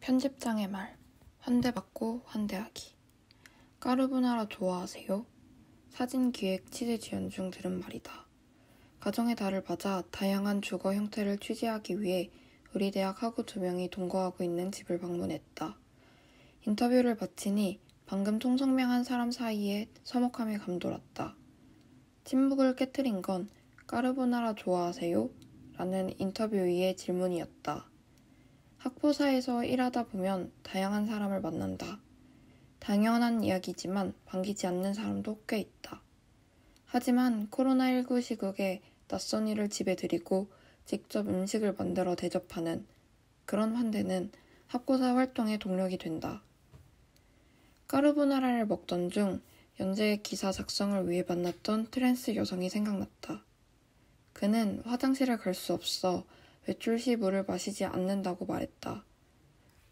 편집장의 말, 환대받고 환대하기. 까르보나라 좋아하세요? 사진기획 취재 지원 중 들은 말이다. 가정의 달을 맞아 다양한 주거 형태를 취재하기 위해 우리 대학 학우 2명이 동거하고 있는 집을 방문했다. 인터뷰를 마치니 방금 통성명한 사람 사이에 서먹함이 감돌았다. 침묵을 깨트린 건 까르보나라 좋아하세요? 라는 인터뷰이의 질문이었다. 학부사에서 일하다 보면 다양한 사람을 만난다. 당연한 이야기지만 반기지 않는 사람도 꽤 있다. 하지만 코로나19 시국에 낯선 이를 집에 들이고 직접 음식을 만들어 대접하는 그런 환대는 학부사 활동의 동력이 된다. 까르보나라를 먹던 중 연재의 기사 작성을 위해 만났던 트랜스 여성이 생각났다. 그는 화장실에 갈 수 없어 외출 시 물을 마시지 않는다고 말했다.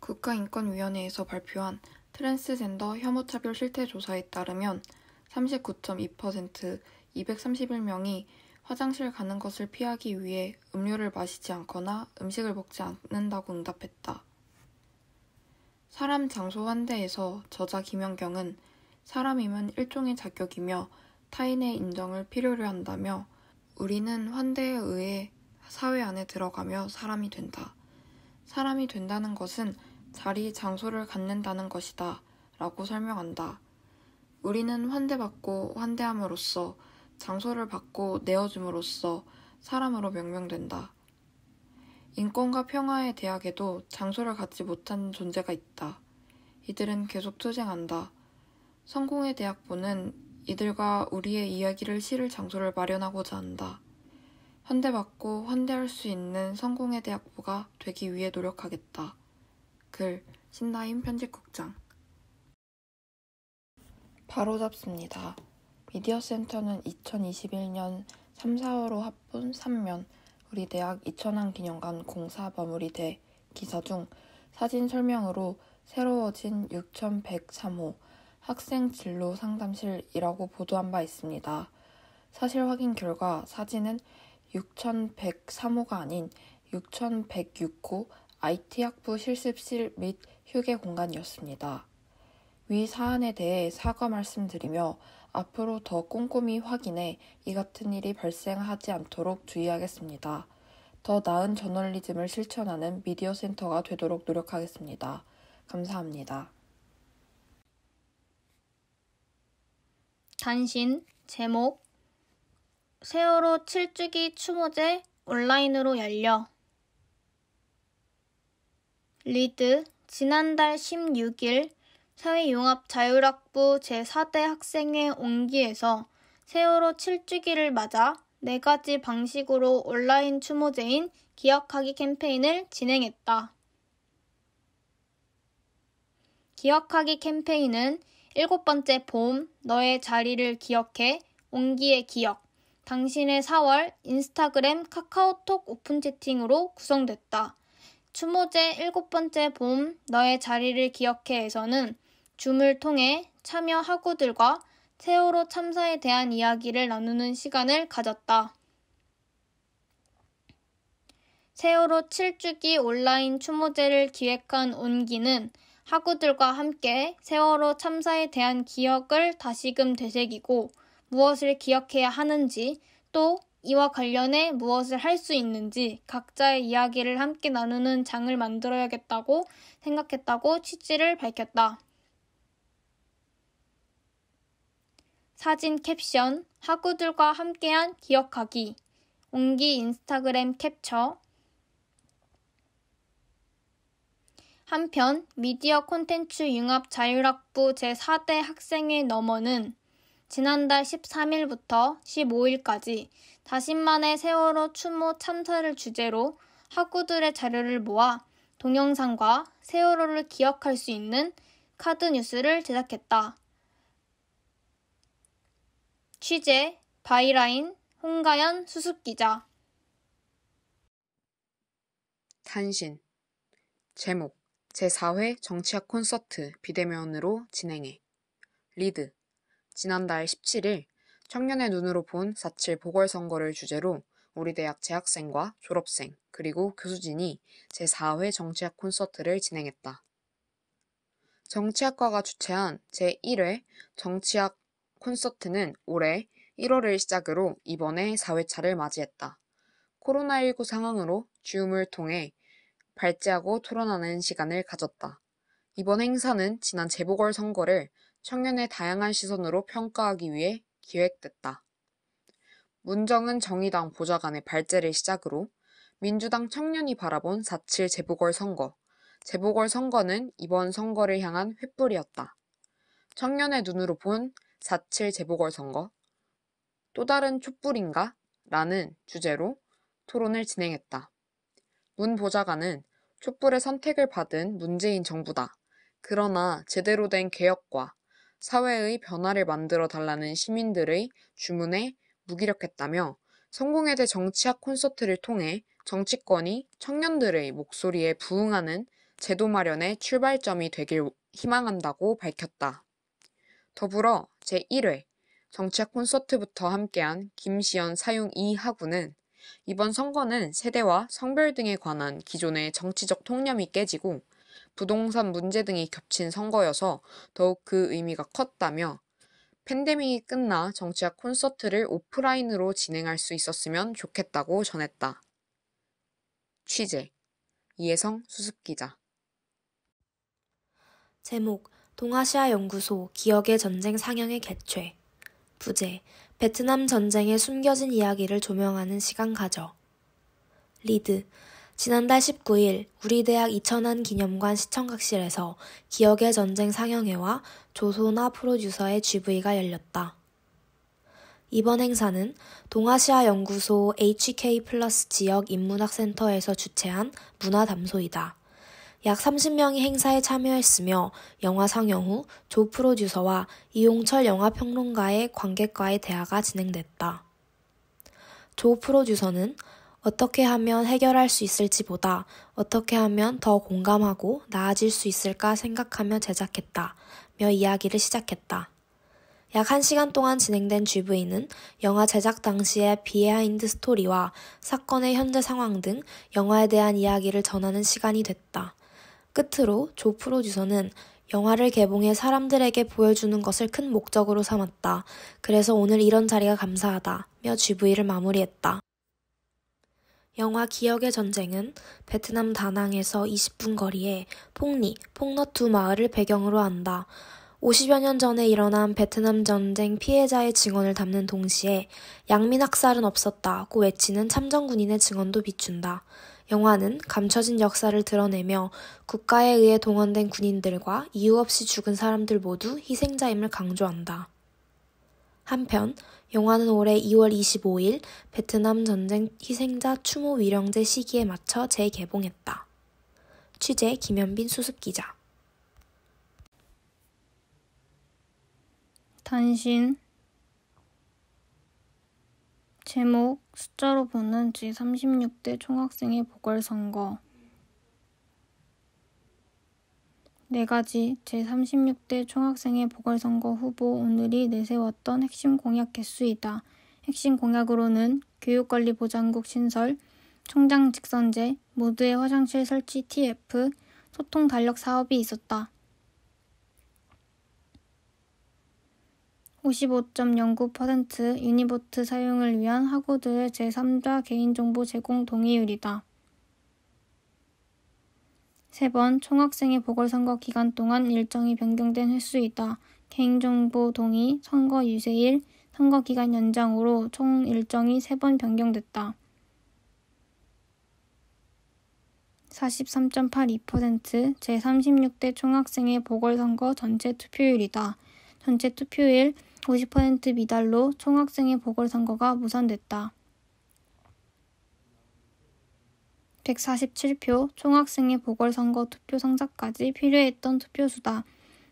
국가인권위원회에서 발표한 트랜스젠더 혐오차별 실태조사에 따르면 39.2%, 231명이 화장실 가는 것을 피하기 위해 음료를 마시지 않거나 음식을 먹지 않는다고 응답했다. 사람 장소 환대에서 저자 김연경은 사람임은 일종의 자격이며 타인의 인정을 필요로 한다며 우리는 환대에 의해 사회 안에 들어가며 사람이 된다. 사람이 된다는 것은 자리, 장소를 갖는다는 것이다. 라고 설명한다. 우리는 환대받고 환대함으로써 장소를 받고 내어줌으로써 사람으로 명명된다. 인권과 평화의 대학에도 장소를 갖지 못한 존재가 있다. 이들은 계속 투쟁한다. 성공의 대학부는 이들과 우리의 이야기를 실을 장소를 마련하고자 한다. 환대받고 환대할 수 있는 성공의 대학부가 되기 위해 노력하겠다. 글, 신나임 편집국장. 바로잡습니다. 미디어센터는 2021년 3, 4월호 합분 3면 우리 대학 2000학 기념관 공사 마무리돼 기사 중 사진 설명으로 새로워진 6103호 학생 진로 상담실이라고 보도한 바 있습니다. 사실 확인 결과 사진은 6103호가 아닌 6106호 IT학부 실습실 및 휴게 공간이었습니다. 위 사안에 대해 사과 말씀드리며 앞으로 더 꼼꼼히 확인해 이 같은 일이 발생하지 않도록 주의하겠습니다. 더 나은 저널리즘을 실천하는 미디어센터가 되도록 노력하겠습니다. 감사합니다. 단신, 제목, 세월호 7주기 추모제 온라인으로 열려. 리드, 지난달 16일 사회융합자율학부 제4대 학생회 옹기에서 세월호 7주기를 맞아 4가지 방식으로 온라인 추모제인 기억하기 캠페인을 진행했다. 기억하기 캠페인은 7번째 봄, 너의 자리를 기억해, 옹기의 기억, 당신의 4월, 인스타그램, 카카오톡 오픈 채팅으로 구성됐다. 추모제 7번째 봄, 너의 자리를 기억해에서는 줌을 통해 참여 학우들과 세월호 참사에 대한 이야기를 나누는 시간을 가졌다. 세월호 7주기 온라인 추모제를 기획한 옹기는 학우들과 함께 세월호 참사에 대한 기억을 다시금 되새기고 무엇을 기억해야 하는지 또 이와 관련해 무엇을 할 수 있는지 각자의 이야기를 함께 나누는 장을 만들어야겠다고 생각했다고 취지를 밝혔다. 사진 캡션, 학우들과 함께한 기억하기, 옹기 인스타그램 캡처. 한편 미디어 콘텐츠 융합 자율학부 제4대 학생회 너머는 지난달 13일부터 15일까지 자신만의 세월호 추모 참사를 주제로 학우들의 자료를 모아 동영상과 세월호를 기억할 수 있는 카드 뉴스를 제작했다. 취재, 바이라인, 홍가연 수습기자. 단신, 제목, 제4회 정치학 콘서트 비대면으로 진행해. 리드, 지난달 17일 청년의 눈으로 본 4.7 보궐선거를 주제로 우리 대학 재학생과 졸업생 그리고 교수진이 제4회 정치학 콘서트를 진행했다. 정치학과가 주최한 제1회 정치학 콘서트는 올해 1월을 시작으로 이번에 4회차를 맞이했다. 코로나19 상황으로 줌을 통해 발제하고 토론하는 시간을 가졌다. 이번 행사는 지난 재보궐선거를 청년의 다양한 시선으로 평가하기 위해 기획됐다. 문정은 정의당 보좌관의 발제를 시작으로 민주당 청년이 바라본 4.7 재보궐선거, 재보궐선거는 이번 선거를 향한 횃불이었다. 청년의 눈으로 본 4.7 재보궐선거, 또 다른 촛불인가? 라는 주제로 토론을 진행했다. 문 보좌관은 촛불의 선택을 받은 문재인 정부다. 그러나 제대로 된 개혁과 사회의 변화를 만들어 달라는 시민들의 주문에 무기력했다며 성공회대 정치학 콘서트를 통해 정치권이 청년들의 목소리에 부응하는 제도 마련의 출발점이 되길 희망한다고 밝혔다. 더불어 제1회 정치학 콘서트부터 함께한 김시연 사용 2하구는 이번 선거는 세대와 성별 등에 관한 기존의 정치적 통념이 깨지고 부동산 문제 등이 겹친 선거여서 더욱 그 의미가 컸다며 팬데믹이 끝나 정치학 콘서트를 오프라인으로 진행할 수 있었으면 좋겠다고 전했다. 취재 이혜성 수습기자. 제목 동아시아 연구소 기억의 전쟁 상영회 개최. 부제 베트남 전쟁의 숨겨진 이야기를 조명하는 시간 가져. 리드 지난달 19일 우리 대학 이천안 기념관 시청각실에서 기억의 전쟁 상영회와 조소나 프로듀서의 GV가 열렸다. 이번 행사는 동아시아 연구소 HK 플러스 지역 인문학센터에서 주최한 문화담소이다. 약 30명이 행사에 참여했으며 영화 상영 후 조 프로듀서와 이용철 영화평론가의 관객과의 대화가 진행됐다. 조 프로듀서는 어떻게 하면 해결할 수 있을지보다 어떻게 하면 더 공감하고 나아질 수 있을까 생각하며 제작했다며 이야기를 시작했다. 약 1시간 동안 진행된 GV는 영화 제작 당시의 비하인드 스토리와 사건의 현재 상황 등 영화에 대한 이야기를 전하는 시간이 됐다. 끝으로 조 프로듀서는 영화를 개봉해 사람들에게 보여주는 것을 큰 목적으로 삼았다. 그래서 오늘 이런 자리가 감사하다며 GV를 마무리했다. 영화 기억의 전쟁은 베트남 다낭에서 20분 거리에 폭너투 마을을 배경으로 한다. 50여 년 전에 일어난 베트남 전쟁 피해자의 증언을 담는 동시에 양민학살은 없었다고 외치는 참전군인의 증언도 비춘다. 영화는 감춰진 역사를 드러내며 국가에 의해 동원된 군인들과 이유 없이 죽은 사람들 모두 희생자임을 강조한다. 한편 영화는 올해 2월 25일 베트남 전쟁 희생자 추모 위령제 시기에 맞춰 재개봉했다. 취재 김현빈 수습기자. 단신 제목 숫자로 보는 제36대 총학생회 보궐선거 4가지 제36대 총학생회 보궐선거 후보 오늘이 내세웠던 핵심 공약 개수이다. 핵심 공약으로는 교육관리보장국 신설, 총장 직선제, 모두의 화장실 설치 TF, 소통 달력 사업이 있었다. 55.09% 유니보트 사용을 위한 학우들의 제3자 개인정보 제공 동의율이다. 3번 총학생회 보궐선거 기간 동안 일정이 변경된 횟수이다. 개인정보 동의, 선거 유세일, 선거기간 연장으로 총 일정이 3번 변경됐다. 43.82% 제36대 총학생회 보궐선거 전체 투표율이다. 전체 투표율 50% 미달로 총학생회 보궐선거가 무산됐다. 147표 총학생회 보궐선거 투표 성사까지 필요했던 투표수다.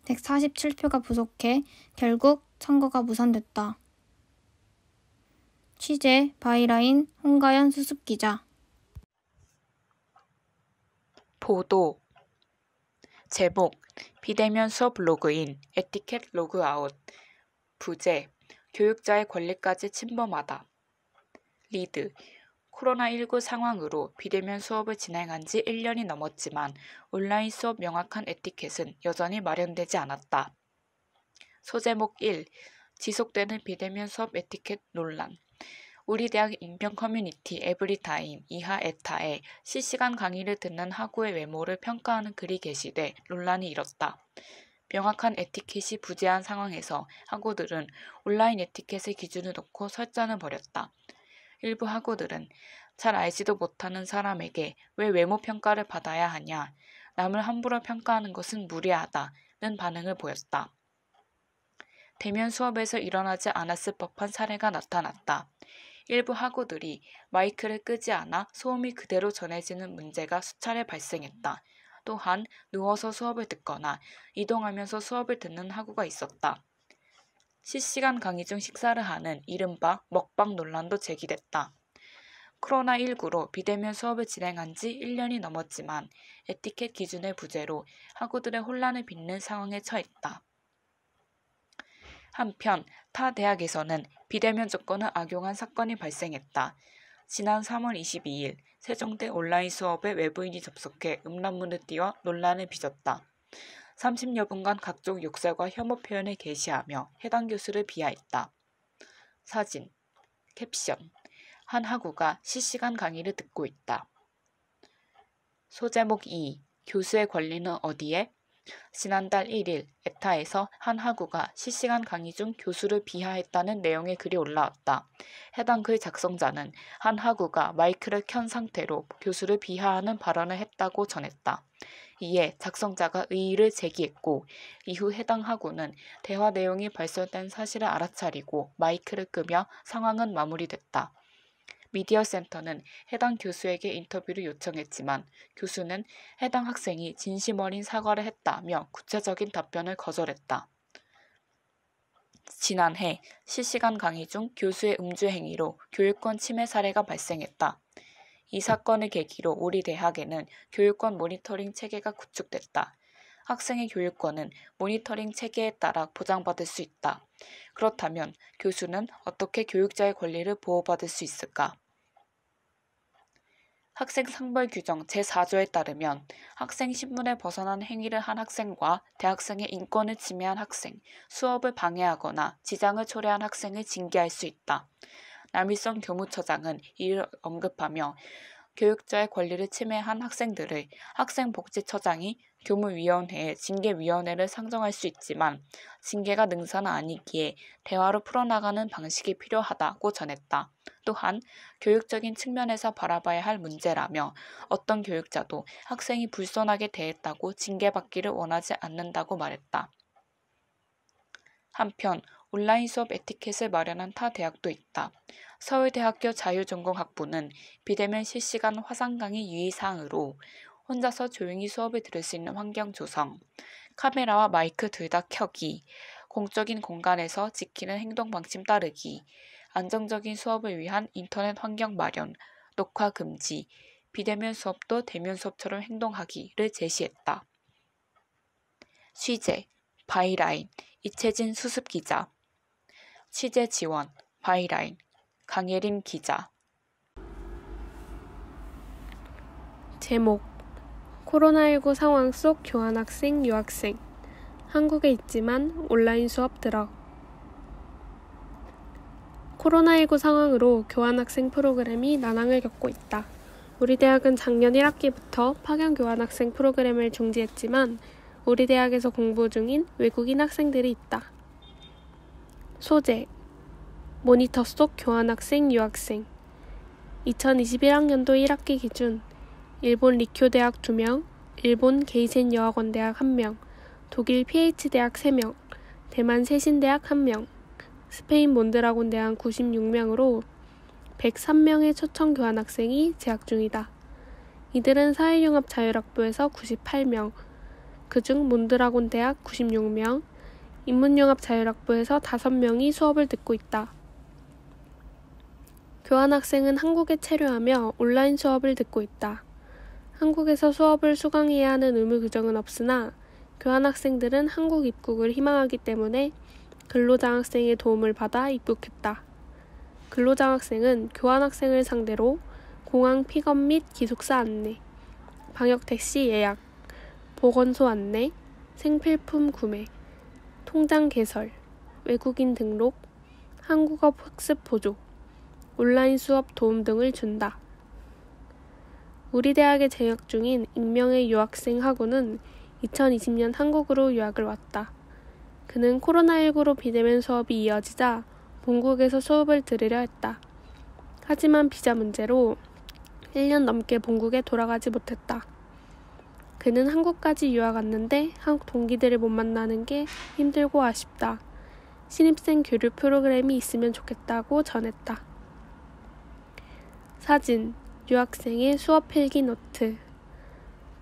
147표가 부족해 결국 선거가 무산됐다. 취재 바이라인 홍가연 수습기자. 보도 제목 비대면 수업 로그인, 에티켓 로그아웃. 부제 교육자의 권리까지 침범하다. 리드 코로나19 상황으로 비대면 수업을 진행한 지 1년이 넘었지만 온라인 수업 명확한 에티켓은 여전히 마련되지 않았다. 소제목 1. 지속되는 비대면 수업 에티켓 논란. 우리 대학 인평 커뮤니티 에브리타임 이하 에타에 실시간 강의를 듣는 학우의 외모를 평가하는 글이 게시돼 논란이 일었다. 명확한 에티켓이 부재한 상황에서 학우들은 온라인 에티켓의 기준을 놓고 설전을 벌였다. 일부 학우들은 잘 알지도 못하는 사람에게 왜 외모 평가를 받아야 하냐, 남을 함부로 평가하는 것은 무례하다는 반응을 보였다. 대면 수업에서 일어나지 않았을 법한 사례가 나타났다. 일부 학우들이 마이크를 끄지 않아 소음이 그대로 전해지는 문제가 수차례 발생했다. 또한 누워서 수업을 듣거나 이동하면서 수업을 듣는 학우가 있었다. 실시간 강의 중 식사를 하는 이른바 먹방 논란도 제기됐다. 코로나19로 비대면 수업을 진행한 지 1년이 넘었지만 에티켓 기준의 부재로 학우들의 혼란을 빚는 상황에 처했다. 한편 타 대학에서는 비대면 조건을 악용한 사건이 발생했다. 지난 3월 22일 세종대 온라인 수업에 외부인이 접속해 음란물을 띄워 논란을 빚었다. 30여 분간 각종 욕설과 혐오 표현을 게시하며 해당 교수를 비하했다. 사진, 캡션, 한 학우가 실시간 강의를 듣고 있다. 소제목 2. 교수의 권리는 어디에? 지난달 1일 에타에서 한 학우가 실시간 강의 중 교수를 비하했다는 내용의 글이 올라왔다. 해당 글 작성자는 한 학우가 마이크를 켠 상태로 교수를 비하하는 발언을 했다고 전했다. 이에 작성자가 의의를 제기했고 이후 해당 학우는 대화 내용이 발설된 사실을 알아차리고 마이크를 끄며 상황은 마무리됐다. 미디어센터는 해당 교수에게 인터뷰를 요청했지만 교수는 해당 학생이 진심 어린 사과를 했다며 구체적인 답변을 거절했다. 지난해 실시간 강의 중 교수의 음주 행위로 교육권 침해 사례가 발생했다. 이 사건을 계기로 우리 대학에는 교육권 모니터링 체계가 구축됐다. 학생의 교육권은 모니터링 체계에 따라 보장받을 수 있다. 그렇다면 교수는 어떻게 교육자의 권리를 보호받을 수 있을까? 학생 상벌 규정 제4조에 따르면 학생 신분에 벗어난 행위를 한 학생과 대학생의 인권을 침해한 학생, 수업을 방해하거나 지장을 초래한 학생을 징계할 수 있다. 남일성 교무처장은 이를 언급하며 교육자의 권리를 침해한 학생들을 학생복지처장이 교무위원회에 징계위원회를 상정할 수 있지만 징계가 능사는 아니기에 대화로 풀어나가는 방식이 필요하다고 전했다. 또한 교육적인 측면에서 바라봐야 할 문제라며 어떤 교육자도 학생이 불손하게 대했다고 징계받기를 원하지 않는다고 말했다. 한편 온라인 수업 에티켓을 마련한 타 대학도 있다. 서울대학교 자유전공학부는 비대면 실시간 화상 강의 유의사항으로 혼자서 조용히 수업을 들을 수 있는 환경 조성, 카메라와 마이크 둘 다 켜기, 공적인 공간에서 지키는 행동 방침 따르기, 안정적인 수업을 위한 인터넷 환경 마련, 녹화 금지, 비대면 수업도 대면 수업처럼 행동하기를 제시했다. 취재, 바이라인, 이채진 수습기자. 취재 지원, 바이라인, 강예림 기자. 제목 코로나19 상황 속 교환학생, 유학생. 한국에 있지만 온라인 수업 들어. 코로나19 상황으로 교환학생 프로그램이 난항을 겪고 있다. 우리 대학은 작년 1학기부터 파견 교환학생 프로그램을 중지했지만 우리 대학에서 공부 중인 외국인 학생들이 있다. 소재 모니터 속 교환학생, 유학생. 2021학년도 1학기 기준 일본 리쿄 대학 2명, 일본 게이센 여학원 대학 1명, 독일 PH 대학 3명, 대만 세신 대학 1명, 스페인 몬드라곤 대학 96명으로 103명의 초청 교환학생이 재학 중이다. 이들은 사회융합 자율학부에서 98명, 그중 몬드라곤 대학 96명, 인문융합 자율학부에서 5명이 수업을 듣고 있다. 교환학생은 한국에 체류하며 온라인 수업을 듣고 있다. 한국에서 수업을 수강해야 하는 의무 규정은 없으나 교환학생들은 한국 입국을 희망하기 때문에 근로장학생의 도움을 받아 입국했다. 근로장학생은 교환학생을 상대로 공항 픽업 및 기숙사 안내, 방역택시 예약, 보건소 안내, 생필품 구매, 통장 개설, 외국인 등록, 한국어 학습 보조, 온라인 수업 도움 등을 준다. 우리 대학에 재학 중인 익명의 유학생 하구는 2020년 한국으로 유학을 왔다. 그는 코로나19로 비대면 수업이 이어지자 본국에서 수업을 들으려 했다. 하지만 비자 문제로 1년 넘게 본국에 돌아가지 못했다. 그는 한국까지 유학 왔는데 한국 동기들을 못 만나는 게 힘들고 아쉽다. 신입생 교류 프로그램이 있으면 좋겠다고 전했다. 사진, 유학생의 수업 필기 노트.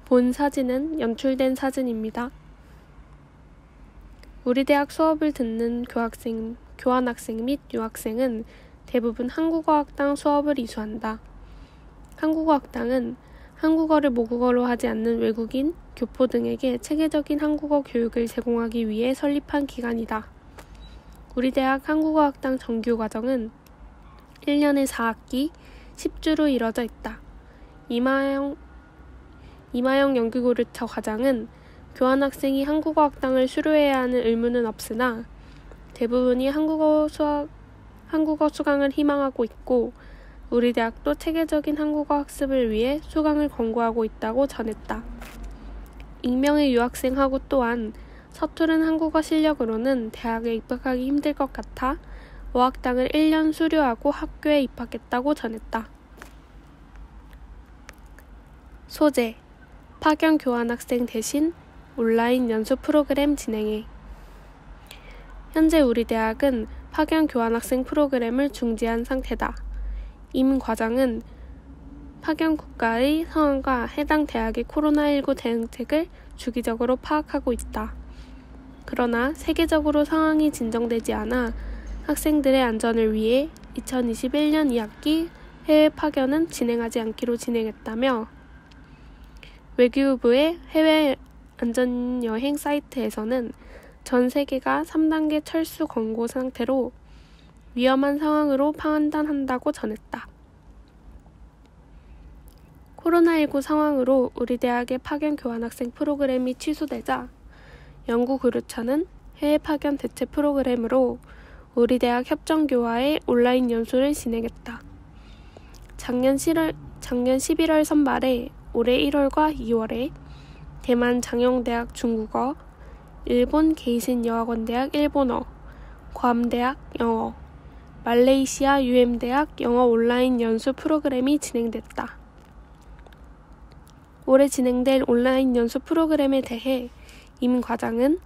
본 사진은 연출된 사진입니다. 우리 대학 수업을 듣는 교환학생 및 유학생은 대부분 한국어학당 수업을 이수한다. 한국어학당은 한국어를 모국어로 하지 않는 외국인, 교포 등에게 체계적인 한국어 교육을 제공하기 위해 설립한 기관이다. 우리 대학 한국어학당 정규과정은 1년에 4학기, 10주로 이뤄져 있다. 이마영 연구교류처 과장은 교환학생이 한국어학당을 수료해야 하는 의무는 없으나 대부분이 한국어 수강을 희망하고 있고 우리 대학도 체계적인 한국어 학습을 위해 수강을 권고하고 있다고 전했다. 익명의 유학생하고 또한 서투른 한국어 실력으로는 대학에 입학하기 힘들 것 같아 어학당을 1년 수료하고 학교에 입학했다고 전했다. 소재: 파견 교환학생 대신 온라인 연수 프로그램 진행해. 현재 우리 대학은 파견 교환학생 프로그램을 중지한 상태다. 임 과장은 파견 국가의 상황과 해당 대학의 코로나19 대응책을 주기적으로 파악하고 있다. 그러나 세계적으로 상황이 진정되지 않아 학생들의 안전을 위해 2021년 2학기 해외 파견은 진행하지 않기로 진행했다며 외교부의 해외 안전여행 사이트에서는 전 세계가 3단계 철수 권고 상태로 위험한 상황으로 판단한다고 전했다. 코로나19 상황으로 우리 대학의 파견 교환학생 프로그램이 취소되자 연구교류처는 해외 파견 대체 프로그램으로 우리 대학 협정교와의 온라인 연수를 진행했다. 작년 11월 선발에 올해 1월과 2월에 대만 장영대학 중국어, 일본 게이센 여학원대학 일본어, 괌대학 영어, 말레이시아 UM대학 영어 온라인 연수 프로그램이 진행됐다. 올해 진행될 온라인 연수 프로그램에 대해 임 과장은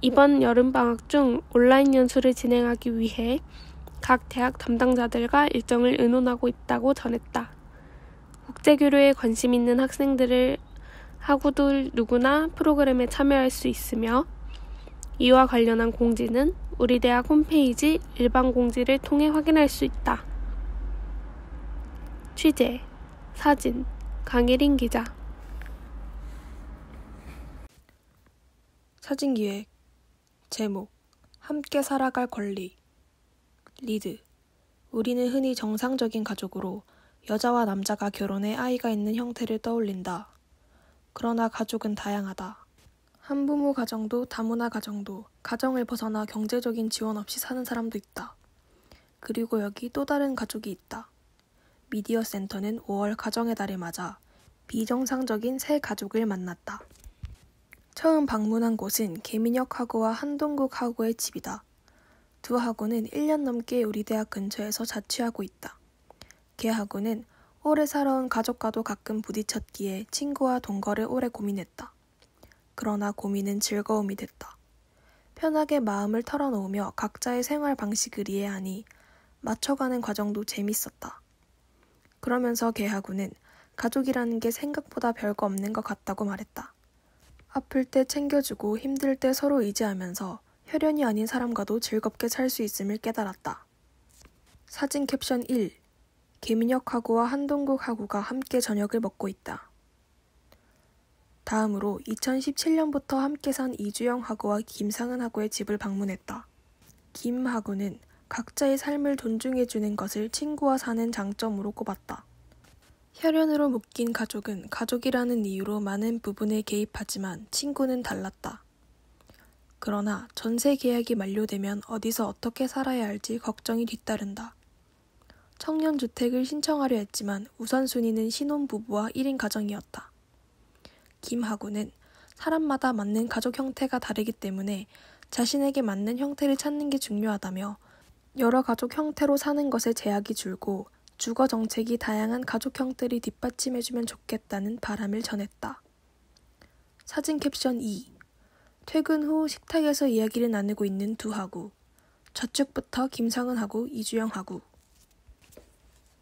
이번 여름방학 중 온라인 연수를 진행하기 위해 각 대학 담당자들과 일정을 의논하고 있다고 전했다. 국제교류에 관심 있는 학우들 누구나 프로그램에 참여할 수 있으며 이와 관련한 공지는 우리 대학 홈페이지 일반 공지를 통해 확인할 수 있다. 취재, 사진, 강예린 기자. 사진기획 제목 함께 살아갈 권리. 리드 우리는 흔히 정상적인 가족으로 여자와 남자가 결혼해 아이가 있는 형태를 떠올린다. 그러나 가족은 다양하다. 한부모 가정도 다문화 가정도 가정을 벗어나 경제적인 지원 없이 사는 사람도 있다. 그리고 여기 또 다른 가족이 있다. 미디어 센터는 5월 가정의 달을 맞아 비정상적인 새 가족을 만났다. 처음 방문한 곳은 계민혁 하구와 한동국 하구의 집이다. 두 하구는 1년 넘게 우리 대학 근처에서 자취하고 있다. 개 하구는 오래 살아온 가족과도 가끔 부딪혔기에 친구와 동거를 오래 고민했다. 그러나 고민은 즐거움이 됐다. 편하게 마음을 털어놓으며 각자의 생활 방식을 이해하니 맞춰가는 과정도 재밌었다. 그러면서 개 하구는 가족이라는 게 생각보다 별거 없는 것 같다고 말했다. 아플 때 챙겨주고 힘들 때 서로 의지하면서 혈연이 아닌 사람과도 즐겁게 살 수 있음을 깨달았다. 사진 캡션 1. 계민혁 하구와 한동국 하구가 함께 저녁을 먹고 있다. 다음으로 2017년부터 함께 산 이주영 하구와 김상은 하구의 집을 방문했다. 김 하구는 각자의 삶을 존중해주는 것을 친구와 사는 장점으로 꼽았다. 혈연으로 묶인 가족은 가족이라는 이유로 많은 부분에 개입하지만 친구는 달랐다. 그러나 전세 계약이 만료되면 어디서 어떻게 살아야 할지 걱정이 뒤따른다. 청년주택을 신청하려 했지만 우선순위는 신혼부부와 1인 가정이었다. 김하구는 사람마다 맞는 가족 형태가 다르기 때문에 자신에게 맞는 형태를 찾는 게 중요하다며 여러 가족 형태로 사는 것에 제약이 줄고 주거 정책이 다양한 가족 형태를 뒷받침해주면 좋겠다는 바람을 전했다. 사진 캡션 2. 퇴근 후 식탁에서 이야기를 나누고 있는 두 하구. 좌측부터 김상은 하구, 이주영 하구.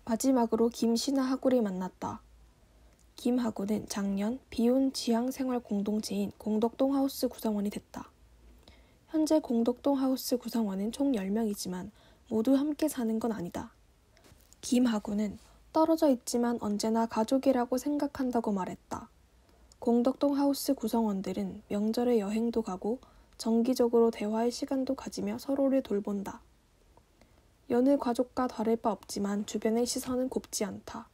마지막으로 김신아 하구를 만났다. 김 하구는 작년 비혼 지향 생활 공동체인 공덕동 하우스 구성원이 됐다. 현재 공덕동 하우스 구성원은 총 10명이지만 모두 함께 사는 건 아니다. 김 하구는 떨어져 있지만 언제나 가족이라고 생각한다고 말했다. 공덕동 하우스 구성원들은 명절에 여행도 가고 정기적으로 대화의 시간도 가지며 서로를 돌본다. 여느 가족과 다를 바 없지만 주변의 시선은 곱지 않다.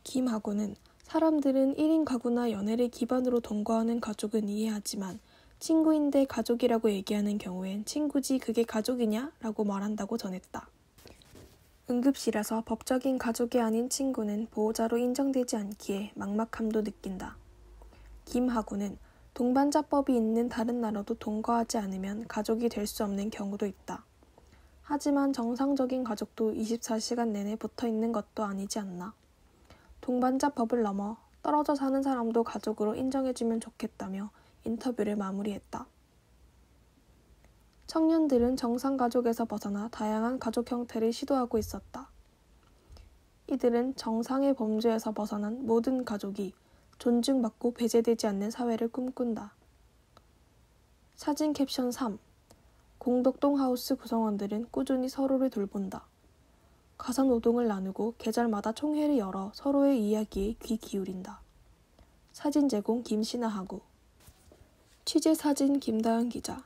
김 하구는 사람들은 1인 가구나 연애를 기반으로 동거하는 가족은 이해하지만 친구인데 가족이라고 얘기하는 경우엔 친구지 그게 가족이냐? 라고 말한다고 전했다. 응급실에서 법적인 가족이 아닌 친구는 보호자로 인정되지 않기에 막막함도 느낀다. 김 하구는 동반자법이 있는 다른 나라도 동거하지 않으면 가족이 될 수 없는 경우도 있다. 하지만 정상적인 가족도 24시간 내내 붙어 있는 것도 아니지 않나. 동반자법을 넘어 떨어져 사는 사람도 가족으로 인정해주면 좋겠다며 인터뷰를 마무리했다. 청년들은 정상가족에서 벗어나 다양한 가족 형태를 시도하고 있었다. 이들은 정상의 범주에서 벗어난 모든 가족이 존중받고 배제되지 않는 사회를 꿈꾼다. 사진 캡션 3. 공덕동 하우스 구성원들은 꾸준히 서로를 돌본다. 가사노동을 나누고 계절마다 총회를 열어 서로의 이야기에 귀 기울인다. 사진 제공 김신아 하구. 취재 사진 김다은 기자.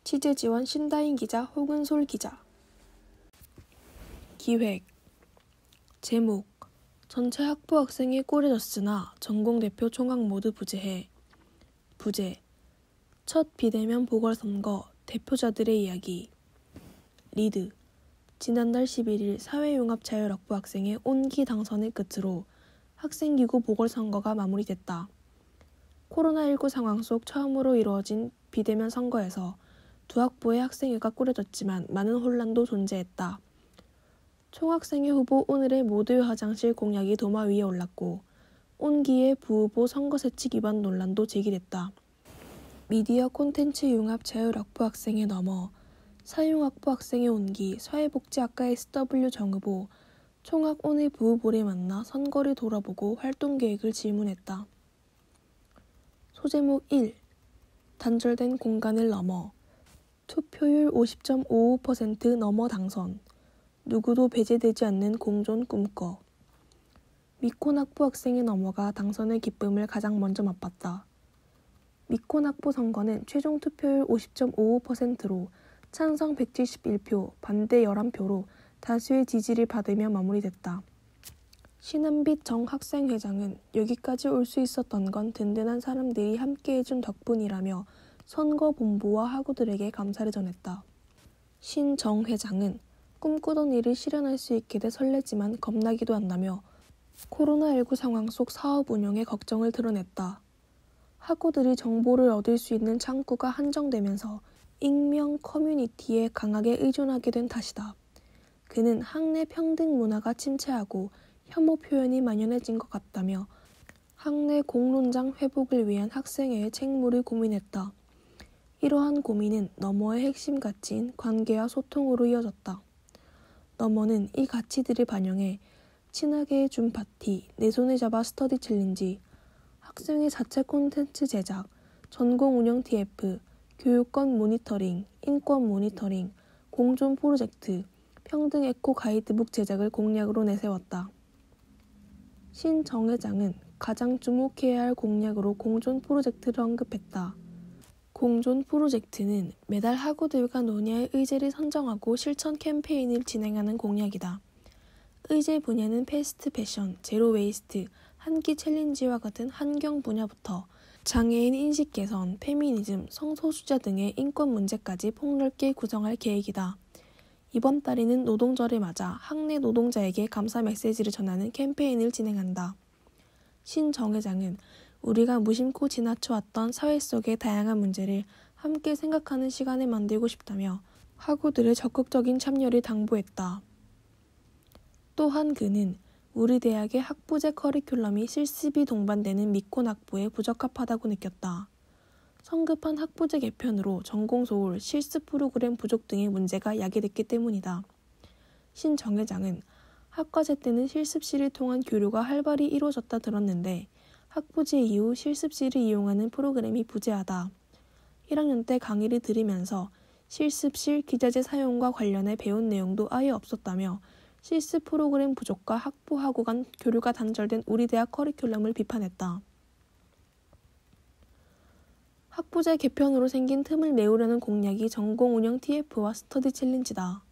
취재 지원 신다인 기자 홍은솔 기자. 기획 제목 전체 학부 학생이 꼴에 졌으나 전공대표 총학 모두 부재해. 부재 첫 비대면 보궐선거 대표자들의 이야기. 리드 지난달 11일 사회융합자율학부 학생의 온기 당선을 끝으로 학생기구 보궐선거가 마무리됐다. 코로나19 상황 속 처음으로 이루어진 비대면 선거에서 두 학부의 학생회가 꾸려졌지만 많은 혼란도 존재했다. 총학생회 후보 오늘의 모두의 화장실 공약이 도마 위에 올랐고 온기의 부후보 선거 세칙 위반 논란도 제기됐다. 미디어 콘텐츠 융합 자율학부 학생에 넘어 사융학부 학생의 온기, 사회복지학과 SW 정후보, 총학 오늘 부후보를 만나 선거를 돌아보고 활동 계획을 질문했다. 소제목 1. 단절된 공간을 넘어 투표율 50.55% 넘어 당선. 누구도 배제되지 않는 공존 꿈꿔. 미콘 학부 학생이 넘어가 당선의 기쁨을 가장 먼저 맛봤다. 미콘 학부 선거는 최종 투표율 50.55%로 찬성 171표, 반대 11표로 다수의 지지를 받으며 마무리됐다. 신한빛 정 학생회장은 여기까지 올 수 있었던 건 든든한 사람들이 함께해준 덕분이라며 선거본부와 학우들에게 감사를 전했다. 신 정 회장은 꿈꾸던 일을 실현할 수 있게 돼 설레지만 겁나기도 한다며 코로나19 상황 속 사업 운영에 걱정을 드러냈다. 학우들이 정보를 얻을 수 있는 창구가 한정되면서 익명 커뮤니티에 강하게 의존하게 된 탓이다. 그는 학내 평등 문화가 침체하고 혐오 표현이 만연해진 것 같다며 학내 공론장 회복을 위한 학생회의 책무를 고민했다. 이러한 고민은 너머의 핵심 가치인 관계와 소통으로 이어졌다. 너머는 이 가치들을 반영해 친하게 줌 파티, 내 손을 잡아 스터디 챌린지, 학생회 자체 콘텐츠 제작, 전공 운영 TF, 교육권 모니터링, 인권 모니터링, 공존 프로젝트, 평등 에코 가이드북 제작을 공약으로 내세웠다. 신 정 회장은 가장 주목해야 할 공약으로 공존 프로젝트를 언급했다. 공존 프로젝트는 매달 학우들과 논의할 의제를 선정하고 실천 캠페인을 진행하는 공약이다. 의제 분야는 패스트 패션, 제로 웨이스트, 한 끼 챌린지와 같은 환경 분야부터 장애인 인식 개선, 페미니즘, 성소수자 등의 인권 문제까지 폭넓게 구성할 계획이다. 이번 달에는 노동절을 맞아 학내 노동자에게 감사 메시지를 전하는 캠페인을 진행한다. 신 정 회장은 우리가 무심코 지나쳐왔던 사회 속의 다양한 문제를 함께 생각하는 시간을 만들고 싶다며 학우들의 적극적인 참여를 당부했다. 또한 그는 우리 대학의 학부제 커리큘럼이 실습이 동반되는 미콘 학부에 부적합하다고 느꼈다. 성급한 학부제 개편으로 전공 소홀, 실습 프로그램 부족 등의 문제가 야기됐기 때문이다. 신 정 회장은 학과제 때는 실습실을 통한 교류가 활발히 이루어졌다 들었는데 학부제 이후 실습실을 이용하는 프로그램이 부재하다. 1학년 때 강의를 들으면서 실습실 기자재 사용과 관련해 배운 내용도 아예 없었다며 실습 프로그램 부족과 학부하고 간 교류가 단절된 우리 대학 커리큘럼을 비판했다. 학부제 개편으로 생긴 틈을 메우려는 공약이 전공 운영 TF와 스터디 챌린지다.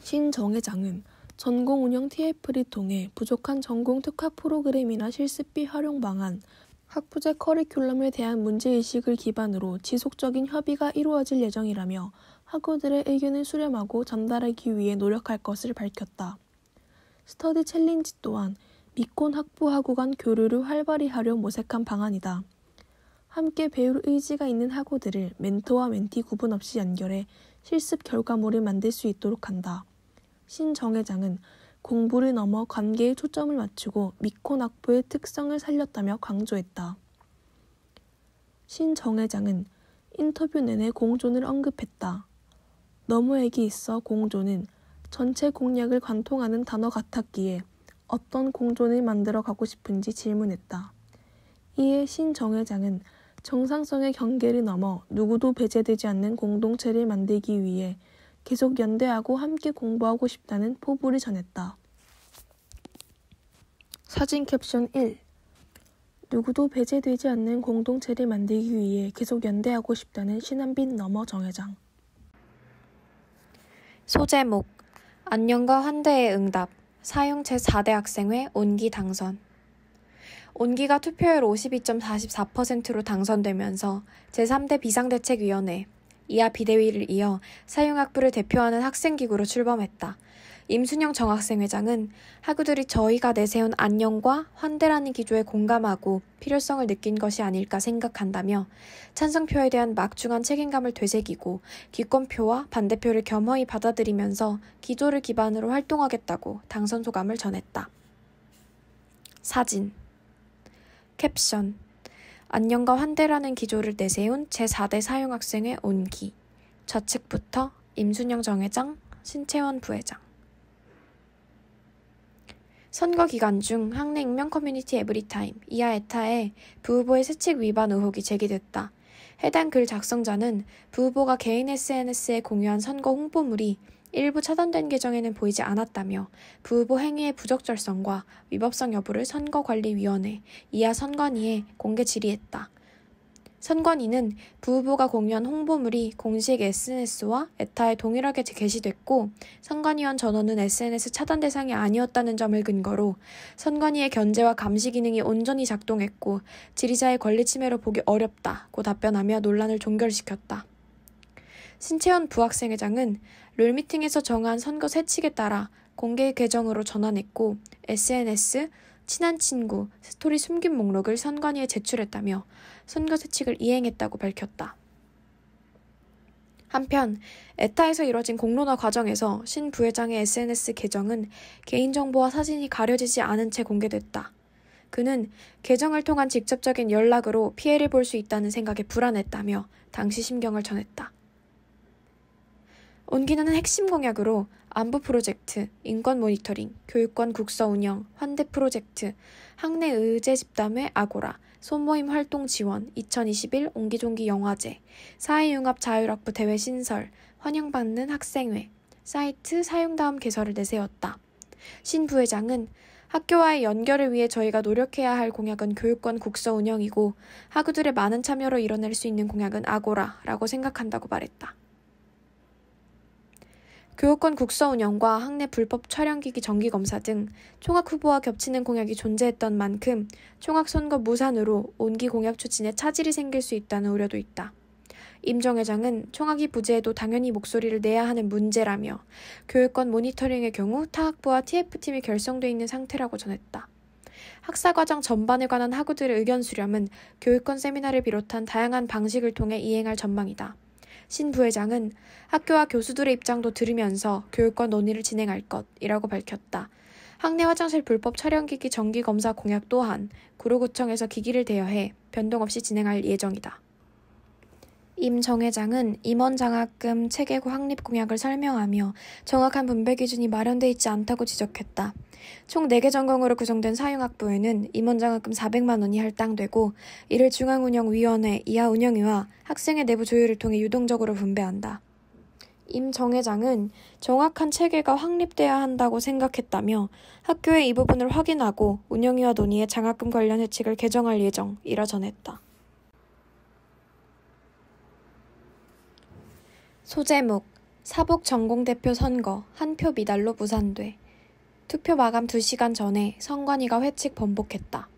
신 정 회장은 전공 운영 TF를 통해 부족한 전공 특화 프로그램이나 실습비 활용 방안, 학부제 커리큘럼에 대한 문제의식을 기반으로 지속적인 협의가 이루어질 예정이라며 학우들의 의견을 수렴하고 전달하기 위해 노력할 것을 밝혔다. 스터디 챌린지 또한 미콘 학부하고 간 교류를 활발히 하려 모색한 방안이다. 함께 배울 의지가 있는 학우들을 멘토와 멘티 구분 없이 연결해 실습 결과물을 만들 수 있도록 한다. 신 정 회장은 공부를 넘어 관계에 초점을 맞추고 미콘 학부의 특성을 살렸다며 강조했다. 신 정 회장은 인터뷰 내내 공존을 언급했다. 너머에게 있어 공존은 전체 공약을 관통하는 단어 같았기에 어떤 공존을 만들어 가고 싶은지 질문했다. 이에 신 정 회장은 정상성의 경계를 넘어 누구도 배제되지 않는 공동체를 만들기 위해 계속 연대하고 함께 공부하고 싶다는 포부를 전했다. 사진 캡션 1. 누구도 배제되지 않는 공동체를 만들기 위해 계속 연대하고 싶다는 신한빈 너머 정 회장. 소제목 안녕과 환대의 응답 사용 제4대 학생회 온기 당선. 온기가 투표율 52.44%로 당선되면서 제3대 비상대책위원회 이하 비대위를 이어 사용학부를 대표하는 학생기구로 출범했다. 임순영 정학생회장은 학우들이 저희가 내세운 안녕과 환대라는 기조에 공감하고 필요성을 느낀 것이 아닐까 생각한다며 찬성표에 대한 막중한 책임감을 되새기고 기권표와 반대표를 겸허히 받아들이면서 기조를 기반으로 활동하겠다고 당선 소감을 전했다. 사진 캡션 안녕과 환대라는 기조를 내세운 제4대 사용학생회 온기 좌측부터 임순영 정회장, 신채원 부회장. 선거 기간 중 학내 익명 커뮤니티 에브리타임 이하 에타에 부후보의 세칙 위반 의혹이 제기됐다. 해당 글 작성자는 부후보가 개인 SNS에 공유한 선거 홍보물이 일부 차단된 계정에는 보이지 않았다며 부후보 행위의 부적절성과 위법성 여부를 선거관리위원회 이하 선관위에 공개 질의했다. 선관위는 부후보가 공유한 홍보물이 공식 SNS와 에타에 동일하게 게시됐고 선관위원 전원은 SNS 차단 대상이 아니었다는 점을 근거로 선관위의 견제와 감시 기능이 온전히 작동했고 질의자의 권리 침해로 보기 어렵다고 답변하며 논란을 종결시켰다. 신채원 부학생회장은 롤미팅에서 정한 선거 세칙에 따라 공개 계정으로 전환했고 SNS, 친한 친구, 스토리 숨김 목록을 선관위에 제출했다며 선거 세칙을 이행했다고 밝혔다. 한편 에타에서 이뤄진 공론화 과정에서 신 부회장의 SNS 계정은 개인정보와 사진이 가려지지 않은 채 공개됐다. 그는 계정을 통한 직접적인 연락으로 피해를 볼 수 있다는 생각에 불안했다며 당시 심경을 전했다. 온기는 핵심 공약으로 안보 프로젝트, 인권 모니터링, 교육권 국서 운영, 환대 프로젝트, 학내 의제 집담회 아고라, 소모임 활동 지원, 2021 옹기종기 영화제, 사회융합 자율학부 대회 신설, 환영받는 학생회, 사이트 사용다음 개설을 내세웠다. 신 부회장은 학교와의 연결을 위해 저희가 노력해야 할 공약은 교육권 국서 운영이고 학우들의 많은 참여로 이뤄낼 수 있는 공약은 아고라라고 생각한다고 말했다. 교육권 국서 운영과 학내 불법 촬영기기 정기검사 등 총학 후보와 겹치는 공약이 존재했던 만큼 총학 선거 무산으로 온기 공약 추진에 차질이 생길 수 있다는 우려도 있다. 임 정 회장은 총학이 부재해도 당연히 목소리를 내야 하는 문제라며 교육권 모니터링의 경우 타 학부와 TF팀이 결성돼 있는 상태라고 전했다. 학사과정 전반에 관한 학우들의 의견 수렴은 교육권 세미나를 비롯한 다양한 방식을 통해 이행할 전망이다. 신 부회장은 학교와 교수들의 입장도 들으면서 교육권 논의를 진행할 것이라고 밝혔다. 학내 화장실 불법 촬영기기 정기검사 공약 또한 구로구청에서 기기를 대여해 변동 없이 진행할 예정이다. 임 정 회장은 임원 장학금 체계고 확립 공약을 설명하며 정확한 분배 기준이 마련돼 있지 않다고 지적했다. 총 4개 전공으로 구성된 사용학부에는 임원 장학금 400만 원이 할당되고 이를 중앙운영위원회, 이하 운영위와 학생의 내부 조율을 통해 유동적으로 분배한다. 임 정 회장은 정확한 체계가 확립돼야 한다고 생각했다며 학교에 이 부분을 확인하고 운영위와 논의해 장학금 관련 회칙을 개정할 예정이라 전했다. 소제목, 사복 전공대표 선거, 한 표 미달로 무산돼. 투표 마감 2시간 전에 선관위가 회칙 번복했다.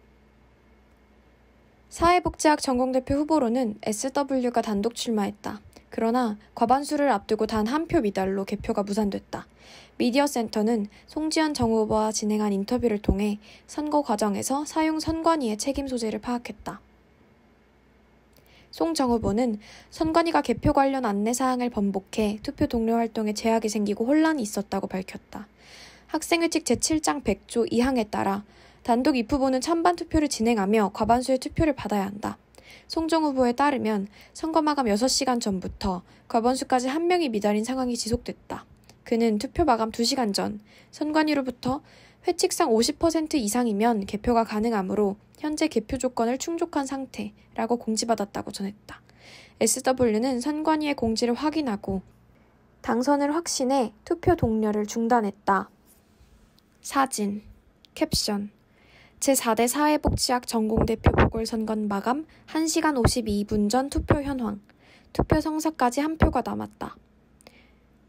사회복지학 전공대표 후보로는 SW가 단독 출마했다. 그러나 과반수를 앞두고 단 한 표 미달로 개표가 무산됐다. 미디어센터는 송지연 정 후보와 진행한 인터뷰를 통해 선거 과정에서 사용 선관위의 책임 소재를 파악했다. 송 정 후보는 선관위가 개표 관련 안내사항을 번복해 투표 동료 활동에 제약이 생기고 혼란이 있었다고 밝혔다. 학생회칙 제7장 100조 2항에 따라 단독 입후보는 찬반 투표를 진행하며 과반수의 투표를 받아야 한다. 송 정 후보에 따르면 선거 마감 6시간 전부터 과반수까지 한 명이 미달인 상황이 지속됐다. 그는 투표 마감 2시간 전 선관위로부터 회칙상 50% 이상이면 개표가 가능하므로 현재 개표 조건을 충족한 상태라고 공지받았다고 전했다. SW는 선관위의 공지를 확인하고 당선을 확신해 투표 독려를 중단했다. 사진, 캡션 제4대 사회복지학 전공대표 보궐선거 마감 1시간 52분 전 투표 현황 투표 성사까지 한 표가 남았다.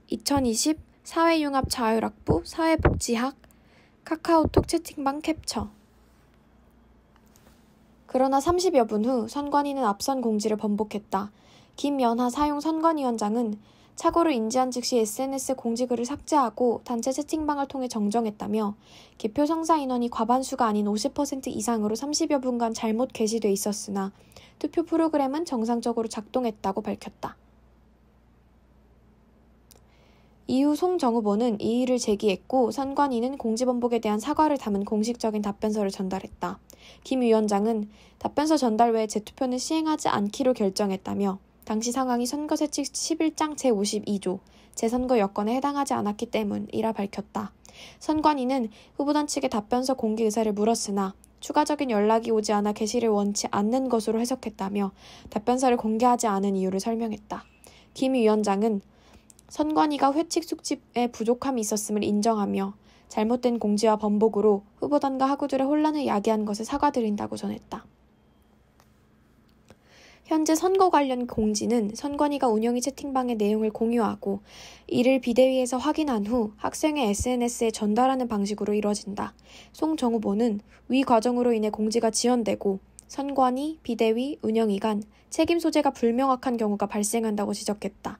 2020 사회융합자율학부 사회복지학 카카오톡 채팅방 캡처 그러나 30여 분 후 선관위는 앞선 공지를 번복했다. 김연하 사용 선관위원장은 착오를 인지한 즉시 SNS 공지글을 삭제하고 단체 채팅방을 통해 정정했다며 개표 성사 인원이 과반수가 아닌 50% 이상으로 30여 분간 잘못 게시돼 있었으나 투표 프로그램은 정상적으로 작동했다고 밝혔다. 이후 송 정 후보는 이의를 제기했고 선관위는 공지 번복에 대한 사과를 담은 공식적인 답변서를 전달했다. 김 위원장은 답변서 전달 외에 재투표는 시행하지 않기로 결정했다며 당시 상황이 선거세칙 11장 제52조 재선거 여건에 해당하지 않았기 때문이라 밝혔다. 선관위는 후보단 측의 답변서 공개 의사를 물었으나 추가적인 연락이 오지 않아 게시를 원치 않는 것으로 해석했다며 답변서를 공개하지 않은 이유를 설명했다. 김 위원장은 선관위가 회칙 숙지에 부족함이 있었음을 인정하며 잘못된 공지와 번복으로 후보단과 학우들의 혼란을 야기한 것에 사과드린다고 전했다. 현재 선거 관련 공지는 선관위가 운영위 채팅방의 내용을 공유하고 이를 비대위에서 확인한 후 학생의 SNS에 전달하는 방식으로 이뤄진다. 송 정 후보는 위 과정으로 인해 공지가 지연되고 선관위, 비대위, 운영위 간 책임 소재가 불명확한 경우가 발생한다고 지적했다.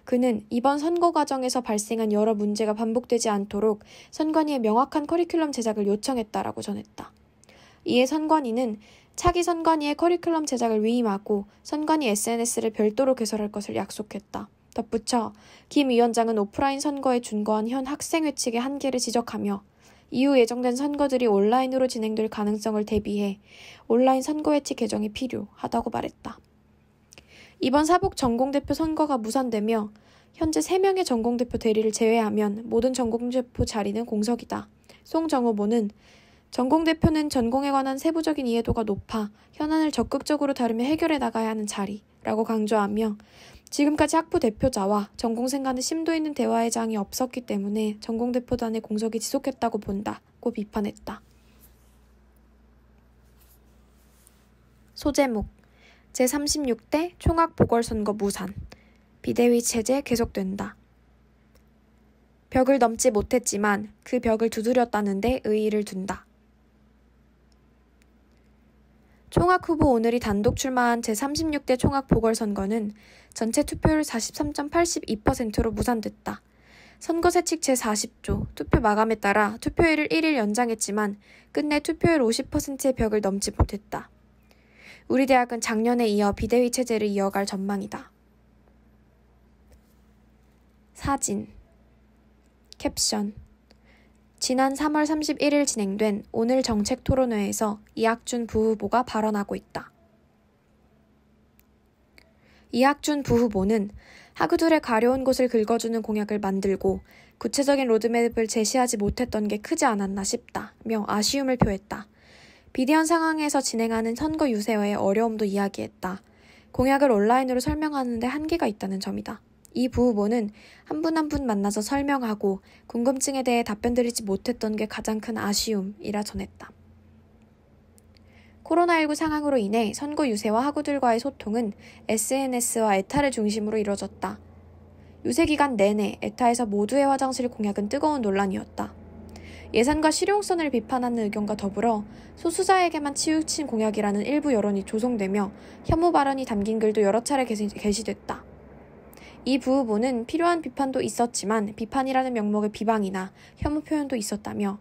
그는 이번 선거 과정에서 발생한 여러 문제가 반복되지 않도록 선관위에 명확한 커리큘럼 제작을 요청했다라고 전했다. 이에 선관위는 차기 선관위의 커리큘럼 제작을 위임하고 선관위 SNS를 별도로 개설할 것을 약속했다. 덧붙여 김 위원장은 오프라인 선거에 준거한 현 학생 회칙의 한계를 지적하며 이후 예정된 선거들이 온라인으로 진행될 가능성을 대비해 온라인 선거 회칙 개정이 필요하다고 말했다. 이번 사복 전공대표 선거가 무산되며 현재 3명의 전공대표 대리를 제외하면 모든 전공대표 자리는 공석이다. 송 정 후보는 전공대표는 전공에 관한 세부적인 이해도가 높아 현안을 적극적으로 다루며 해결해 나가야 하는 자리라고 강조하며 지금까지 학부 대표자와 전공생 간의 심도 있는 대화의 장이 없었기 때문에 전공대표단의 공석이 지속했다고 본다고 비판했다. 소제목 제36대 총학보궐선거 무산 비대위 체제 계속된다. 벽을 넘지 못했지만 그 벽을 두드렸다는 데 의의를 둔다. 총학후보 오늘이 단독 출마한 제36대 총학보궐선거는 전체 투표율 43.82%로 무산됐다. 선거세칙 제40조 투표 마감에 따라 투표일을 1일 연장했지만 끝내 투표율 50%의 벽을 넘지 못했다. 우리 대학은 작년에 이어 비대위 체제를 이어갈 전망이다. 사진 캡션 지난 3월 31일 진행된 오늘 정책 토론회에서 이학준 부후보가 발언하고 있다. 이학준 부후보는 학우들의 가려운 곳을 긁어주는 공약을 만들고 구체적인 로드맵을 제시하지 못했던 게 크지 않았나 싶다며 아쉬움을 표했다. 비대면 상황에서 진행하는 선거 유세와의 어려움도 이야기했다. 공약을 온라인으로 설명하는 데 한계가 있다는 점이다. 이 부후보는 한 분 한 분 만나서 설명하고 궁금증에 대해 답변드리지 못했던 게 가장 큰 아쉬움이라 전했다. 코로나19 상황으로 인해 선거 유세와 학우들과의 소통은 SNS와 에타를 중심으로 이뤄졌다. 유세 기간 내내 에타에서 모두의 화장실 공약은 뜨거운 논란이었다. 예산과 실용성을 비판하는 의견과 더불어 소수자에게만 치우친 공약이라는 일부 여론이 조성되며 혐오 발언이 담긴 글도 여러 차례 게시됐다. 이 부후보는 필요한 비판도 있었지만 비판이라는 명목의 비방이나 혐오 표현도 있었다며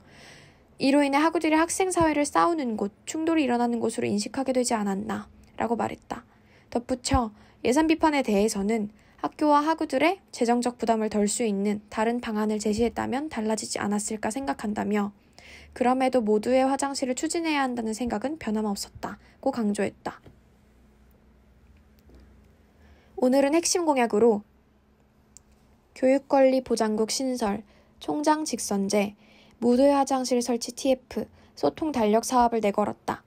이로 인해 학우들이 학생 사회를 싸우는 곳, 충돌이 일어나는 곳으로 인식하게 되지 않았나 라고 말했다. 덧붙여 예산 비판에 대해서는 학교와 학우들의 재정적 부담을 덜 수 있는 다른 방안을 제시했다면 달라지지 않았을까 생각한다며 그럼에도 모두의 화장실을 추진해야 한다는 생각은 변함없었다고 강조했다. 오늘은 핵심 공약으로 교육권리보장국 신설, 총장 직선제, 모두의 화장실 설치 TF, 소통 달력 사업을 내걸었다.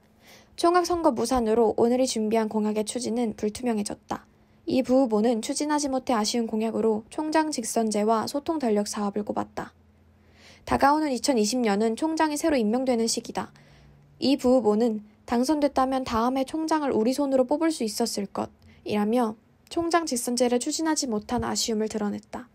총학선거 무산으로 오늘이 준비한 공약의 추진은 불투명해졌다. 이 부후보는 추진하지 못해 아쉬운 공약으로 총장 직선제와 소통 달력 사업을 꼽았다. 다가오는 2020년은 총장이 새로 임명되는 시기다. 이 부후보는 당선됐다면 다음에 총장을 우리 손으로 뽑을 수 있었을 것이라며 총장 직선제를 추진하지 못한 아쉬움을 드러냈다.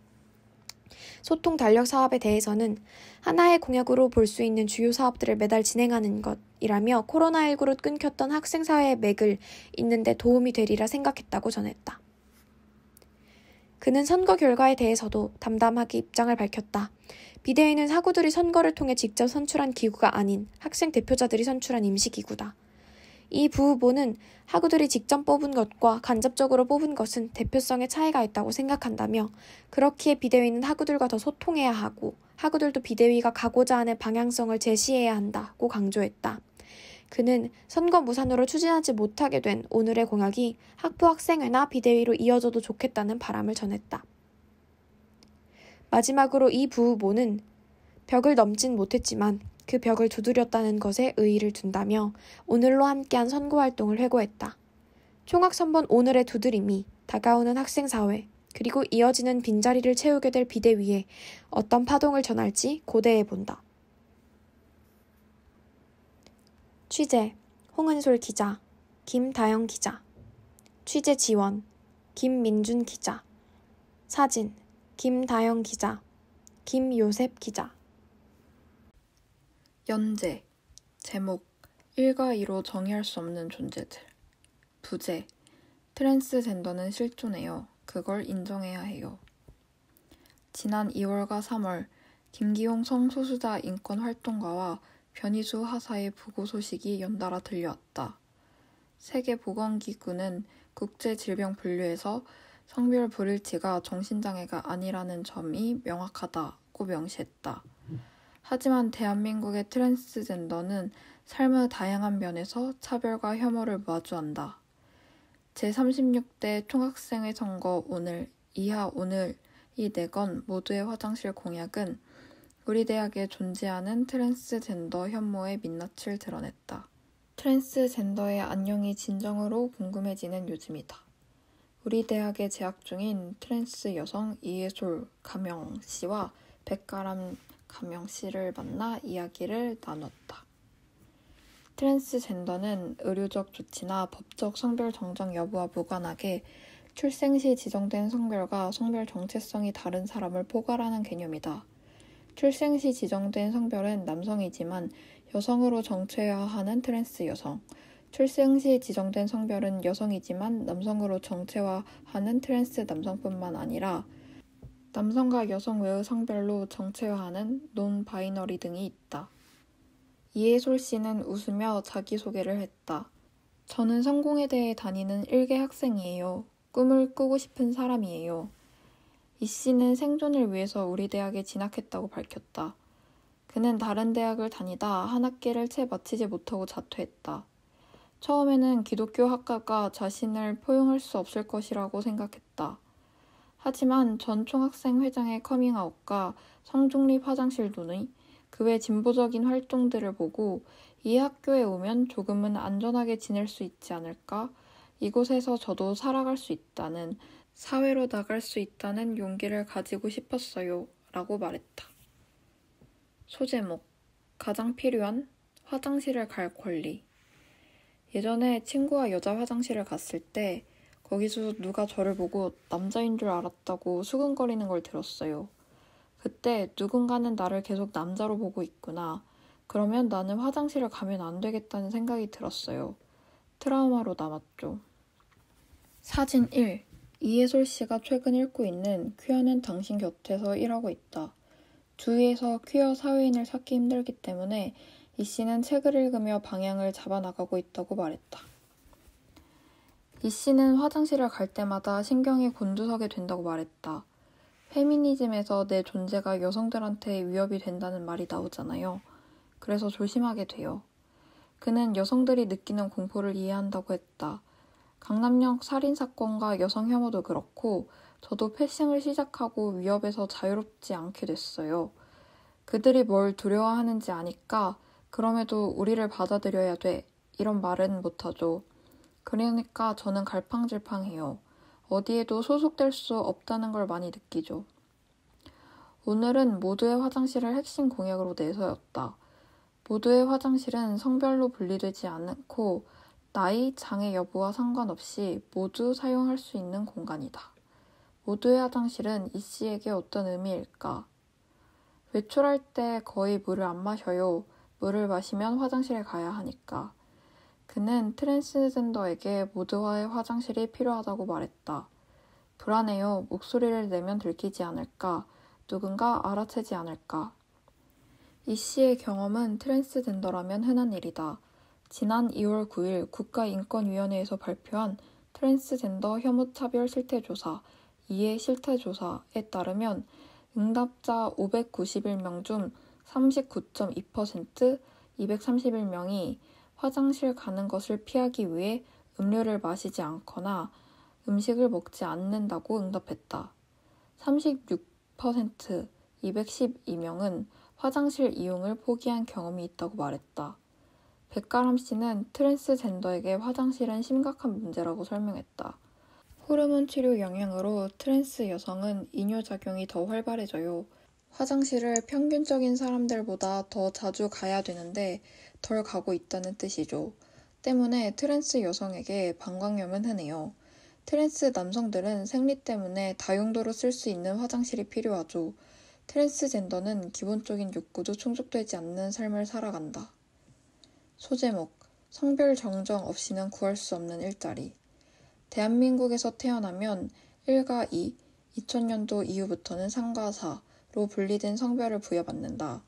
소통 달력 사업에 대해서는 하나의 공약으로 볼 수 있는 주요 사업들을 매달 진행하는 것이라며 코로나19로 끊겼던 학생사회의 맥을 잇는 데 도움이 되리라 생각했다고 전했다. 그는 선거 결과에 대해서도 담담하게 입장을 밝혔다. 비대위는 학우들이 선거를 통해 직접 선출한 기구가 아닌 학생 대표자들이 선출한 임시기구다. 이 부후보는 학우들이 직접 뽑은 것과 간접적으로 뽑은 것은 대표성의 차이가 있다고 생각한다며 그렇기에 비대위는 학우들과 더 소통해야 하고 학우들도 비대위가 가고자 하는 방향성을 제시해야 한다고 강조했다. 그는 선거 무산으로 추진하지 못하게 된 오늘의 공약이 학부 학생회나 비대위로 이어져도 좋겠다는 바람을 전했다. 마지막으로 이 부후보는 벽을 넘진 못했지만 그 벽을 두드렸다는 것에 의의를 둔다며 오늘로 함께한 선거활동을 회고했다. 총학선번 오늘의 두드림이 다가오는 학생사회 그리고 이어지는 빈자리를 채우게 될 비대위에 어떤 파동을 전할지 고대해본다. 취재 홍은솔 기자, 김다영 기자. 취재 지원 김민준 기자. 사진 김다영 기자, 김요셉 기자. 연재 제목 1과 2로 정의할 수 없는 존재들. 부제 트랜스젠더는 실존해요. 그걸 인정해야 해요. 지난 2월과 3월 김기용 성소수자 인권 활동가와 변희수 하사의 부고 소식이 연달아 들려왔다. 세계보건기구는 국제질병분류에서 성별 불일치가 정신장애가 아니라는 점이 명확하다고 명시했다. 하지만 대한민국의 트랜스젠더는 삶의 다양한 면에서 차별과 혐오를 마주한다. 제36대 총학생회 선거 오늘, 이하 오늘이 내건 모두의 화장실 공약은 우리 대학에 존재하는 트랜스젠더 혐오의 민낯을 드러냈다. 트랜스젠더의 안녕이 진정으로 궁금해지는 요즘이다. 우리 대학에 재학 중인 트랜스 여성 이예솔 가명 씨와 백가람 가명 씨를 만나 이야기를 나눴다. 트랜스젠더는 의료적 조치나 법적 성별 정정 여부와 무관하게 출생 시 지정된 성별과 성별 정체성이 다른 사람을 포괄하는 개념이다. 출생 시 지정된 성별은 남성이지만 여성으로 정체화하는 트랜스 여성. 출생 시 지정된 성별은 여성이지만 남성으로 정체화하는 트랜스 남성뿐만 아니라 남성과 여성 외의 성별로 정체화하는 논 바이너리 등이 있다. 이해솔 씨는 웃으며 자기소개를 했다. 저는 성공에 대해 다니는 일개 학생이에요. 꿈을 꾸고 싶은 사람이에요. 이 씨는 생존을 위해서 우리 대학에 진학했다고 밝혔다. 그는 다른 대학을 다니다 한 학기를 채 마치지 못하고 자퇴했다. 처음에는 기독교 학과가 자신을 포용할 수 없을 것이라고 생각했다. 하지만 전 총학생 회장의 커밍아웃과 성중립 화장실 논의, 그 외 진보적인 활동들을 보고 이 학교에 오면 조금은 안전하게 지낼 수 있지 않을까? 이곳에서 저도 살아갈 수 있다는, 사회로 나갈 수 있다는 용기를 가지고 싶었어요. 라고 말했다. 소제목, 가장 필요한 화장실을 갈 권리. 예전에 친구와 여자 화장실을 갔을 때 거기서 누가 저를 보고 남자인 줄 알았다고 수근거리는 걸 들었어요. 그때 누군가는 나를 계속 남자로 보고 있구나. 그러면 나는 화장실을 가면 안 되겠다는 생각이 들었어요. 트라우마로 남았죠. 사진 1. 이해솔 씨가 최근 읽고 있는 퀴어는 당신 곁에서 일하고 있다. 주위에서 퀴어 사회인을 찾기 힘들기 때문에 이 씨는 책을 읽으며 방향을 잡아나가고 있다고 말했다. 이 씨는 화장실을 갈 때마다 신경이 곤두서게 된다고 말했다. 페미니즘에서 내 존재가 여성들한테 위협이 된다는 말이 나오잖아요. 그래서 조심하게 돼요. 그는 여성들이 느끼는 공포를 이해한다고 했다. 강남역 살인사건과 여성 혐오도 그렇고 저도 패싱을 시작하고 위협에서 자유롭지 않게 됐어요. 그들이 뭘 두려워하는지 아니까 그럼에도 우리를 받아들여야 돼. 이런 말은 못하죠. 그러니까 저는 갈팡질팡해요. 어디에도 소속될 수 없다는 걸 많이 느끼죠. 오늘은 모두의 화장실을 핵심 공약으로 내세웠다. 모두의 화장실은 성별로 분리되지 않고 나이, 장애 여부와 상관없이 모두 사용할 수 있는 공간이다. 모두의 화장실은 이 씨에게 어떤 의미일까? 외출할 때 거의 물을 안 마셔요. 물을 마시면 화장실에 가야 하니까. 그는 트랜스젠더에게 모두와의 화장실이 필요하다고 말했다. 불안해요. 목소리를 내면 들키지 않을까? 누군가 알아채지 않을까? 이 씨의 경험은 트랜스젠더라면 흔한 일이다. 지난 2월 9일 국가인권위원회에서 발표한 트랜스젠더 혐오차별 실태조사, 이해 실태조사에 따르면 응답자 591명 중 39.2%, 231명이 화장실 가는 것을 피하기 위해 음료를 마시지 않거나 음식을 먹지 않는다고 응답했다. 36%, 212명은 화장실 이용을 포기한 경험이 있다고 말했다. 백가람 씨는 트랜스젠더에게 화장실은 심각한 문제라고 설명했다. 호르몬 치료 영향으로 트랜스 여성은 이뇨작용이 더 활발해져요. 화장실을 평균적인 사람들보다 더 자주 가야 되는데 덜 가고 있다는 뜻이죠. 때문에 트랜스 여성에게 방광염은 흔해요. 트랜스 남성들은 생리 때문에 다용도로 쓸 수 있는 화장실이 필요하죠. 트랜스젠더는 기본적인 욕구도 충족되지 않는 삶을 살아간다. 소제목, 성별 정정 없이는 구할 수 없는 일자리. 대한민국에서 태어나면 1과 2, 2000년도 이후부터는 3과 4로 분리된 성별을 부여받는다.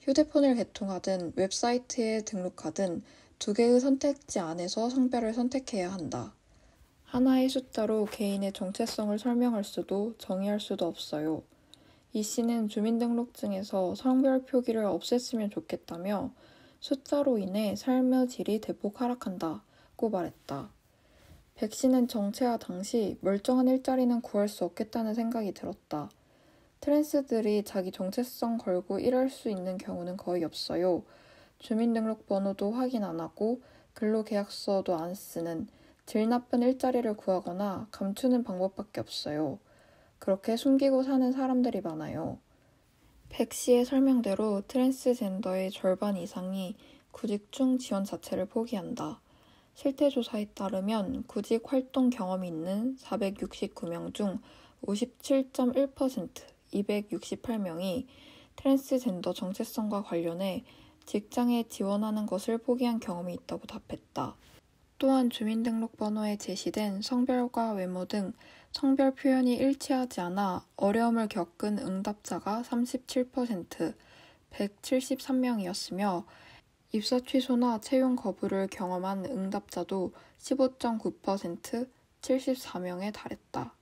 휴대폰을 개통하든 웹사이트에 등록하든 두 개의 선택지 안에서 성별을 선택해야 한다. 하나의 숫자로 개인의 정체성을 설명할 수도 정의할 수도 없어요. 이 씨는 주민등록증에서 성별 표기를 없앴으면 좋겠다며 숫자로 인해 삶의 질이 대폭 하락한다고 말했다. 백 씨는 정체화 당시 멀쩡한 일자리는 구할 수 없겠다는 생각이 들었다. 트랜스들이 자기 정체성 걸고 일할 수 있는 경우는 거의 없어요. 주민등록번호도 확인 안 하고 근로계약서도 안 쓰는 질 나쁜 일자리를 구하거나 감추는 방법밖에 없어요. 그렇게 숨기고 사는 사람들이 많아요. 백 씨의 설명대로 트랜스젠더의 절반 이상이 구직중 지원 자체를 포기한다. 실태조사에 따르면 구직 활동 경험이 있는 469명 중 57.1%, 268명이 트랜스젠더 정체성과 관련해 직장에 지원하는 것을 포기한 경험이 있다고 답했다. 또한 주민등록번호에 제시된 성별과 외모 등 성별 표현이 일치하지 않아 어려움을 겪은 응답자가 37%, 173명이었으며 입사 취소나 채용 거부를 경험한 응답자도 15.9%, 74명에 달했다.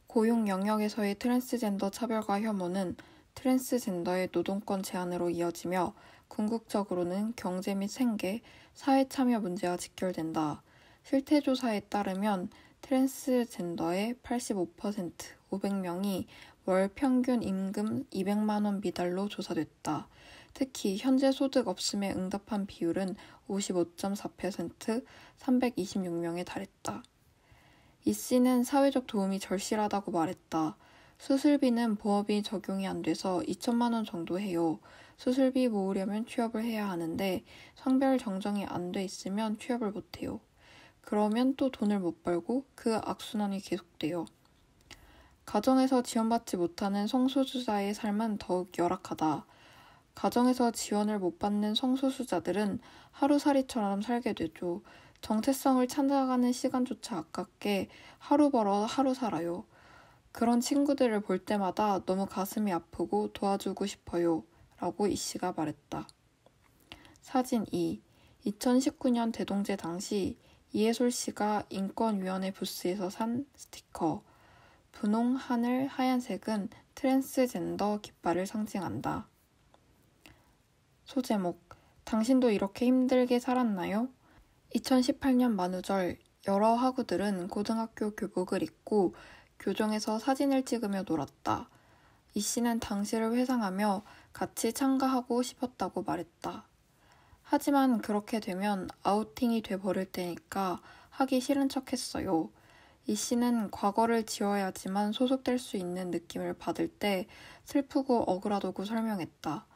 고용 영역에서의 트랜스젠더 차별과 혐오는 트랜스젠더의 노동권 제한으로 이어지며 궁극적으로는 경제 및 생계, 사회 참여 문제와 직결된다. 실태조사에 따르면 트랜스젠더의 85%, 500명이 월 평균 임금 200만 원 미달로 조사됐다. 특히 현재 소득 없음에 응답한 비율은 55.4%, 326명에 달했다. 이 씨는 사회적 도움이 절실하다고 말했다. 수술비는 보험이 적용이 안 돼서 2천만 원 정도 해요. 수술비 모으려면 취업을 해야 하는데 성별 정정이 안 돼 있으면 취업을 못 해요. 그러면 또 돈을 못 벌고 그 악순환이 계속돼요. 가정에서 지원받지 못하는 성소수자의 삶은 더욱 열악하다. 가정에서 지원을 못 받는 성소수자들은 하루살이처럼 살게 되죠. 정체성을 찾아가는 시간조차 아깝게 하루 벌어 하루 살아요. 그런 친구들을 볼 때마다 너무 가슴이 아프고 도와주고 싶어요. 라고 이 씨가 말했다. 사진 2. 2019년 대동제 당시 이해솔 씨가 인권위원회 부스에서 산 스티커. 분홍, 하늘, 하얀색은 트랜스젠더 깃발을 상징한다. 소제목. 당신도 이렇게 힘들게 살았나요? 2018년 만우절, 여러 학우들은 고등학교 교복을 입고 교정에서 사진을 찍으며 놀았다. 이 씨는 당시를 회상하며 같이 참가하고 싶었다고 말했다. 하지만 그렇게 되면 아우팅이 돼버릴 테니까 하기 싫은 척 했어요. 이 씨는 과거를 지워야지만 소속될 수 있는 느낌을 받을 때 슬프고 억울하다고 설명했다.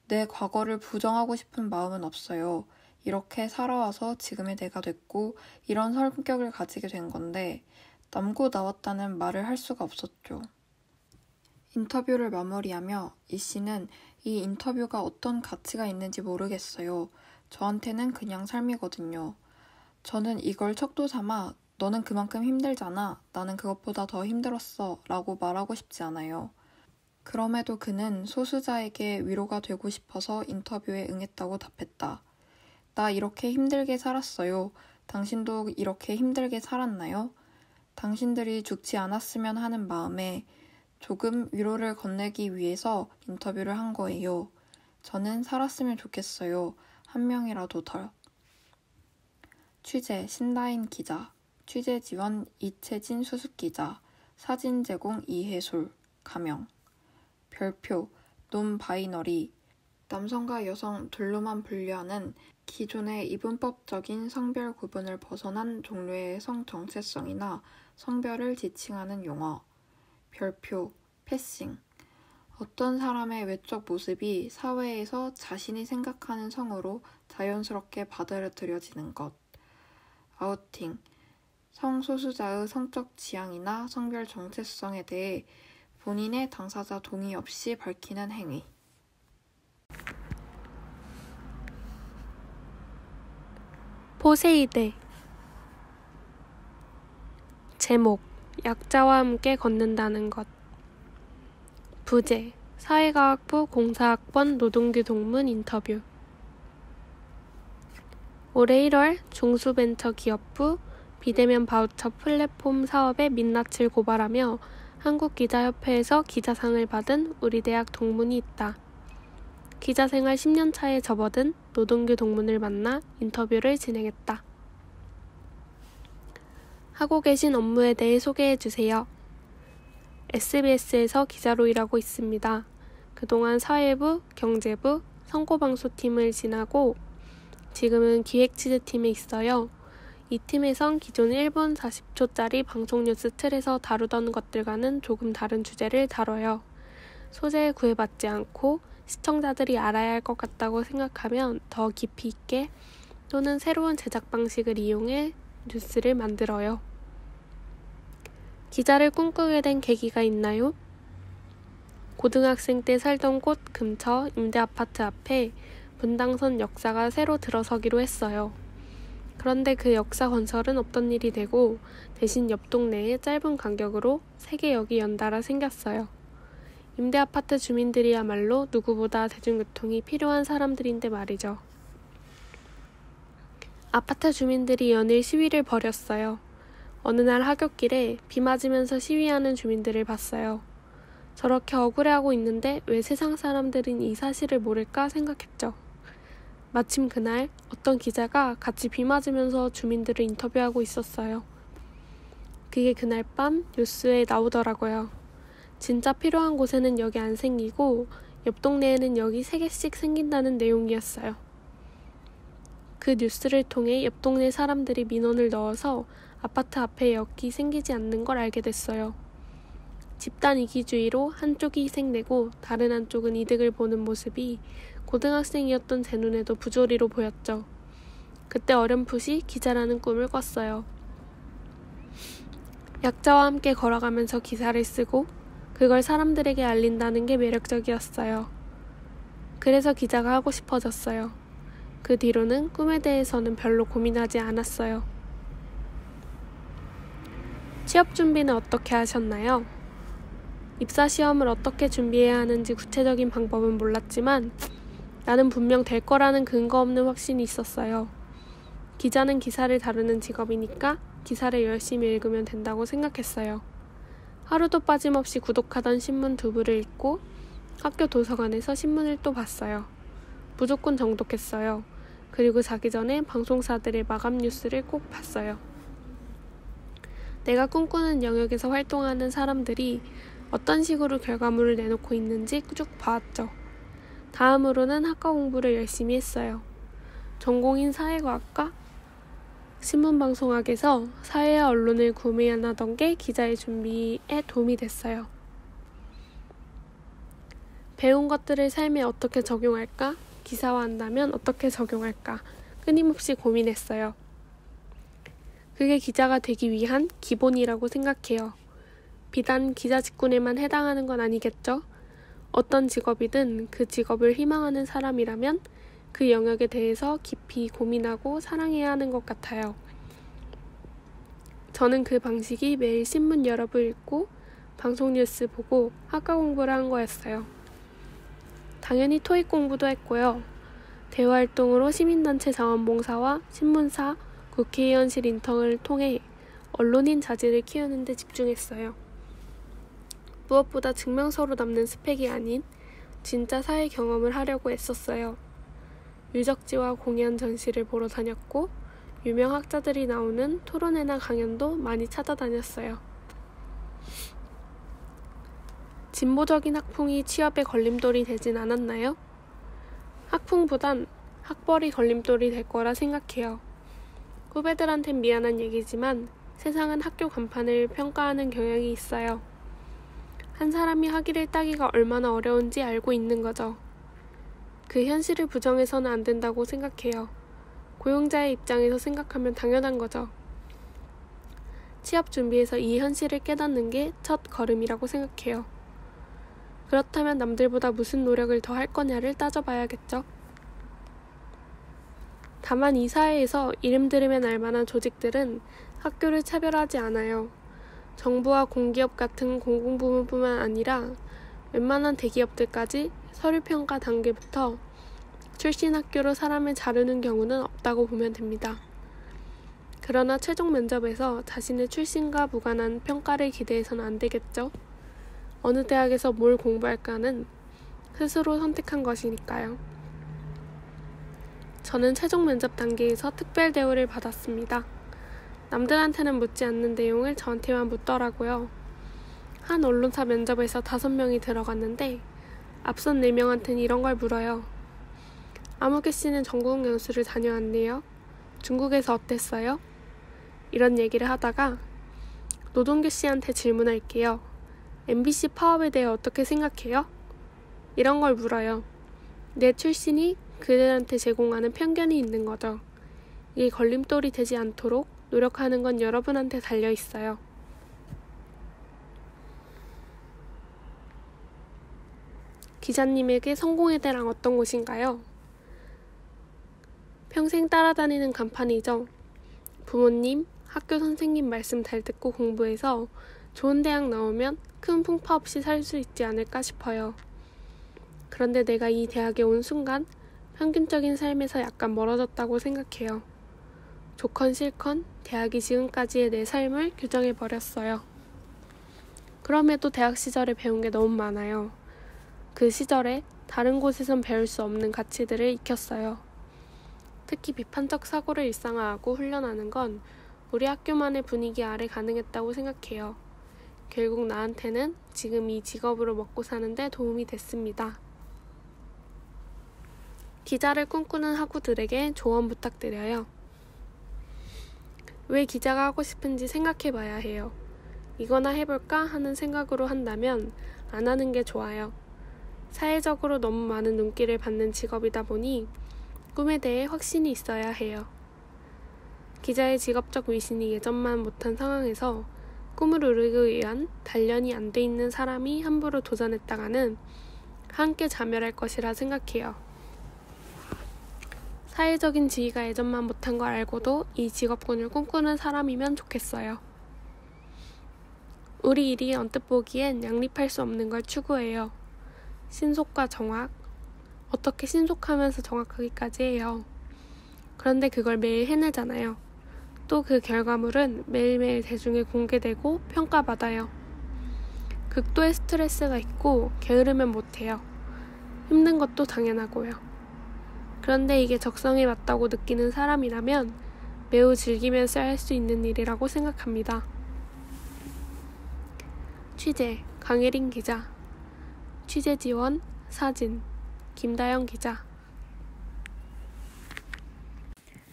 내 과거를 부정하고 싶은 마음은 없어요. 이렇게 살아와서 지금의 내가 됐고 이런 성격을 가지게 된 건데 남고 나왔다는 말을 할 수가 없었죠. 인터뷰를 마무리하며 이 씨는 이 인터뷰가 어떤 가치가 있는지 모르겠어요. 저한테는 그냥 삶이거든요. 저는 이걸 척도 삼아 너는 그만큼 힘들잖아. 나는 그것보다 더 힘들었어. 라고 말하고 싶지 않아요. 그럼에도 그는 소수자에게 위로가 되고 싶어서 인터뷰에 응했다고 답했다. 나 이렇게 힘들게 살았어요. 당신도 이렇게 힘들게 살았나요? 당신들이 죽지 않았으면 하는 마음에 조금 위로를 건네기 위해서 인터뷰를 한 거예요. 저는 살았으면 좋겠어요. 한 명이라도 더. 취재 신다인 기자, 취재 지원 이채진 수습기자, 사진 제공 이해솔, 가명. 별표, 논바이너리, 남성과 여성 둘로만 분류하는 기존의 이분법적인 성별 구분을 벗어난 종류의 성 정체성이나 성별을 지칭하는 용어. 별표, 패싱. 어떤 사람의 외적 모습이 사회에서 자신이 생각하는 성으로 자연스럽게 받아들여지는 것. 아우팅. 성소수자의 성적 지향이나 성별 정체성에 대해 본인의 당사자 동의 없이 밝히는 행위. 포세이데. 제목. 약자와 함께 걷는다는 것. 부제. 사회과학부 공사학번 노동규 동문 인터뷰. 올해 1월 중수벤처기업부 비대면 바우처 플랫폼 사업에 민낯을 고발하며 한국기자협회에서 기자상을 받은 우리 대학 동문이 있다. 기자생활 10년 차에 접어든 노동규 동문을 만나 인터뷰를 진행했다. 하고 계신 업무에 대해 소개해 주세요. SBS에서 기자로 일하고 있습니다. 그동안 사회부, 경제부, 선고방송팀을 지나고 지금은 기획취재팀에 있어요. 이 팀에선 기존 1분 40초짜리 방송 뉴스 틀에서 다루던 것들과는 조금 다른 주제를 다뤄요. 소재에 구애받지 않고 시청자들이 알아야 할 것 같다고 생각하면 더 깊이 있게 또는 새로운 제작 방식을 이용해 뉴스를 만들어요. 기자를 꿈꾸게 된 계기가 있나요? 고등학생 때 살던 곳 근처 임대아파트 앞에 분당선 역사가 새로 들어서기로 했어요. 그런데 그 역사 건설은 없던 일이 되고 대신 옆 동네에 짧은 간격으로 3개 역이 연달아 생겼어요. 임대아파트 주민들이야말로 누구보다 대중교통이 필요한 사람들인데 말이죠. 아파트 주민들이 연일 시위를 벌였어요. 어느 날 하굣길에 비 맞으면서 시위하는 주민들을 봤어요. 저렇게 억울해하고 있는데 왜 세상 사람들은 이 사실을 모를까 생각했죠. 마침 그날 어떤 기자가 같이 비 맞으면서 주민들을 인터뷰하고 있었어요. 그게 그날 밤 뉴스에 나오더라고요. 진짜 필요한 곳에는 역이 안 생기고 옆 동네에는 역이 3개씩 생긴다는 내용이었어요. 그 뉴스를 통해 옆 동네 사람들이 민원을 넣어서 아파트 앞에 역이 생기지 않는 걸 알게 됐어요. 집단 이기주의로 한쪽이 희생되고 다른 한쪽은 이득을 보는 모습이 고등학생이었던 제 눈에도 부조리로 보였죠. 그때 어렴풋이 기자라는 꿈을 꿨어요. 약자와 함께 걸어가면서 기사를 쓰고 그걸 사람들에게 알린다는 게 매력적이었어요. 그래서 기자가 하고 싶어졌어요. 그 뒤로는 꿈에 대해서는 별로 고민하지 않았어요. 취업 준비는 어떻게 하셨나요? 입사 시험을 어떻게 준비해야 하는지 구체적인 방법은 몰랐지만 나는 분명 될 거라는 근거 없는 확신이 있었어요. 기자는 기사를 다루는 직업이니까 기사를 열심히 읽으면 된다고 생각했어요. 하루도 빠짐없이 구독하던 신문 2부를 읽고 학교 도서관에서 신문을 또 봤어요. 무조건 정독했어요. 그리고 자기 전에 방송사들의 마감 뉴스를 꼭 봤어요. 내가 꿈꾸는 영역에서 활동하는 사람들이 어떤 식으로 결과물을 내놓고 있는지 쭉 봐왔죠. 다음으로는 학과 공부를 열심히 했어요. 전공인 사회과학과 신문방송학에서 사회와 언론을 구매하던 게 기자의 준비에 도움이 됐어요. 배운 것들을 삶에 어떻게 적용할까? 기사화한다면 어떻게 적용할까? 끊임없이 고민했어요. 그게 기자가 되기 위한 기본이라고 생각해요. 비단 기자 직군에만 해당하는 건 아니겠죠? 어떤 직업이든 그 직업을 희망하는 사람이라면 그 영역에 대해서 깊이 고민하고 사랑해야 하는 것 같아요. 저는 그 방식이 매일 신문 여러 부 읽고 방송 뉴스 보고 학과 공부를 한 거였어요. 당연히 토익 공부도 했고요. 대외활동으로 시민단체 자원봉사와 신문사, 국회의원실 인턴을 통해 언론인 자질을 키우는 데 집중했어요. 무엇보다 증명서로 남는 스펙이 아닌 진짜 사회 경험을 하려고 애썼어요. 유적지와 공연 전시를 보러 다녔고 유명 학자들이 나오는 토론회나 강연도 많이 찾아다녔어요. 진보적인 학풍이 취업에 걸림돌이 되진 않았나요? 학풍보단 학벌이 걸림돌이 될 거라 생각해요. 후배들한텐 미안한 얘기지만 세상은 학교 간판을 평가하는 경향이 있어요. 한 사람이 학위를 따기가 얼마나 어려운지 알고 있는 거죠. 그 현실을 부정해서는 안 된다고 생각해요. 고용자의 입장에서 생각하면 당연한 거죠. 취업 준비에서 이 현실을 깨닫는 게 첫 걸음이라고 생각해요. 그렇다면 남들보다 무슨 노력을 더 할 거냐를 따져봐야겠죠. 다만 이 사회에서 이름 들으면 알만한 조직들은 학교를 차별하지 않아요. 정부와 공기업 같은 공공부문뿐만 아니라 웬만한 대기업들까지 서류평가 단계부터 출신 학교로 사람을 자르는 경우는 없다고 보면 됩니다. 그러나 최종 면접에서 자신의 출신과 무관한 평가를 기대해서는 안 되겠죠. 어느 대학에서 뭘 공부할까는 스스로 선택한 것이니까요. 저는 최종 면접 단계에서 특별 대우를 받았습니다. 남들한테는 묻지 않는 내용을 저한테만 묻더라고요. 한 언론사 면접에서 5명이 들어갔는데 앞선 4명한테는 이런 걸 물어요. 아무개 씨는 전국 연수를 다녀왔네요. 중국에서 어땠어요? 이런 얘기를 하다가 노동규 씨한테 질문할게요. MBC 파업에 대해 어떻게 생각해요? 이런 걸 물어요. 내 출신이 그들한테 제공하는 편견이 있는 거죠. 이게 걸림돌이 되지 않도록 노력하는 건 여러분한테 달려있어요. 기자님에게 성공의 대랑 어떤 곳인가요? 평생 따라다니는 간판이죠. 부모님, 학교 선생님 말씀 잘 듣고 공부해서 좋은 대학 나오면 큰 풍파 없이 살 수 있지 않을까 싶어요. 그런데 내가 이 대학에 온 순간 평균적인 삶에서 약간 멀어졌다고 생각해요. 좋건 싫건 대학이 지금까지의 내 삶을 규정해버렸어요. 그럼에도 대학 시절에 배운 게 너무 많아요. 그 시절에 다른 곳에선 배울 수 없는 가치들을 익혔어요. 특히 비판적 사고를 일상화하고 훈련하는 건 우리 학교만의 분위기 아래 가능했다고 생각해요. 결국 나한테는 지금 이 직업으로 먹고 사는데 도움이 됐습니다. 기자를 꿈꾸는 학우들에게 조언 부탁드려요. 왜 기자가 하고 싶은지 생각해봐야 해요. 이거나 해볼까 하는 생각으로 한다면 안 하는 게 좋아요. 사회적으로 너무 많은 눈길을 받는 직업이다 보니 꿈에 대해 확신이 있어야 해요. 기자의 직업적 위신이 예전만 못한 상황에서 꿈을 이루기 위한 단련이 안 돼 있는 사람이 함부로 도전했다가는 함께 자멸할 것이라 생각해요. 사회적인 지위가 예전만 못한 걸 알고도 이 직업군을 꿈꾸는 사람이면 좋겠어요. 우리 일이 언뜻 보기엔 양립할 수 없는 걸 추구해요. 신속과 정확, 어떻게 신속하면서 정확하기까지 해요. 그런데 그걸 매일 해내잖아요. 또 그 결과물은 매일매일 대중에 공개되고 평가받아요. 극도의 스트레스가 있고 게으르면 못해요. 힘든 것도 당연하고요. 그런데 이게 적성에 맞다고 느끼는 사람이라면 매우 즐기면서 할 수 있는 일이라고 생각합니다. 취재, 강혜린 기자. 취재 지원, 사진, 김다영 기자.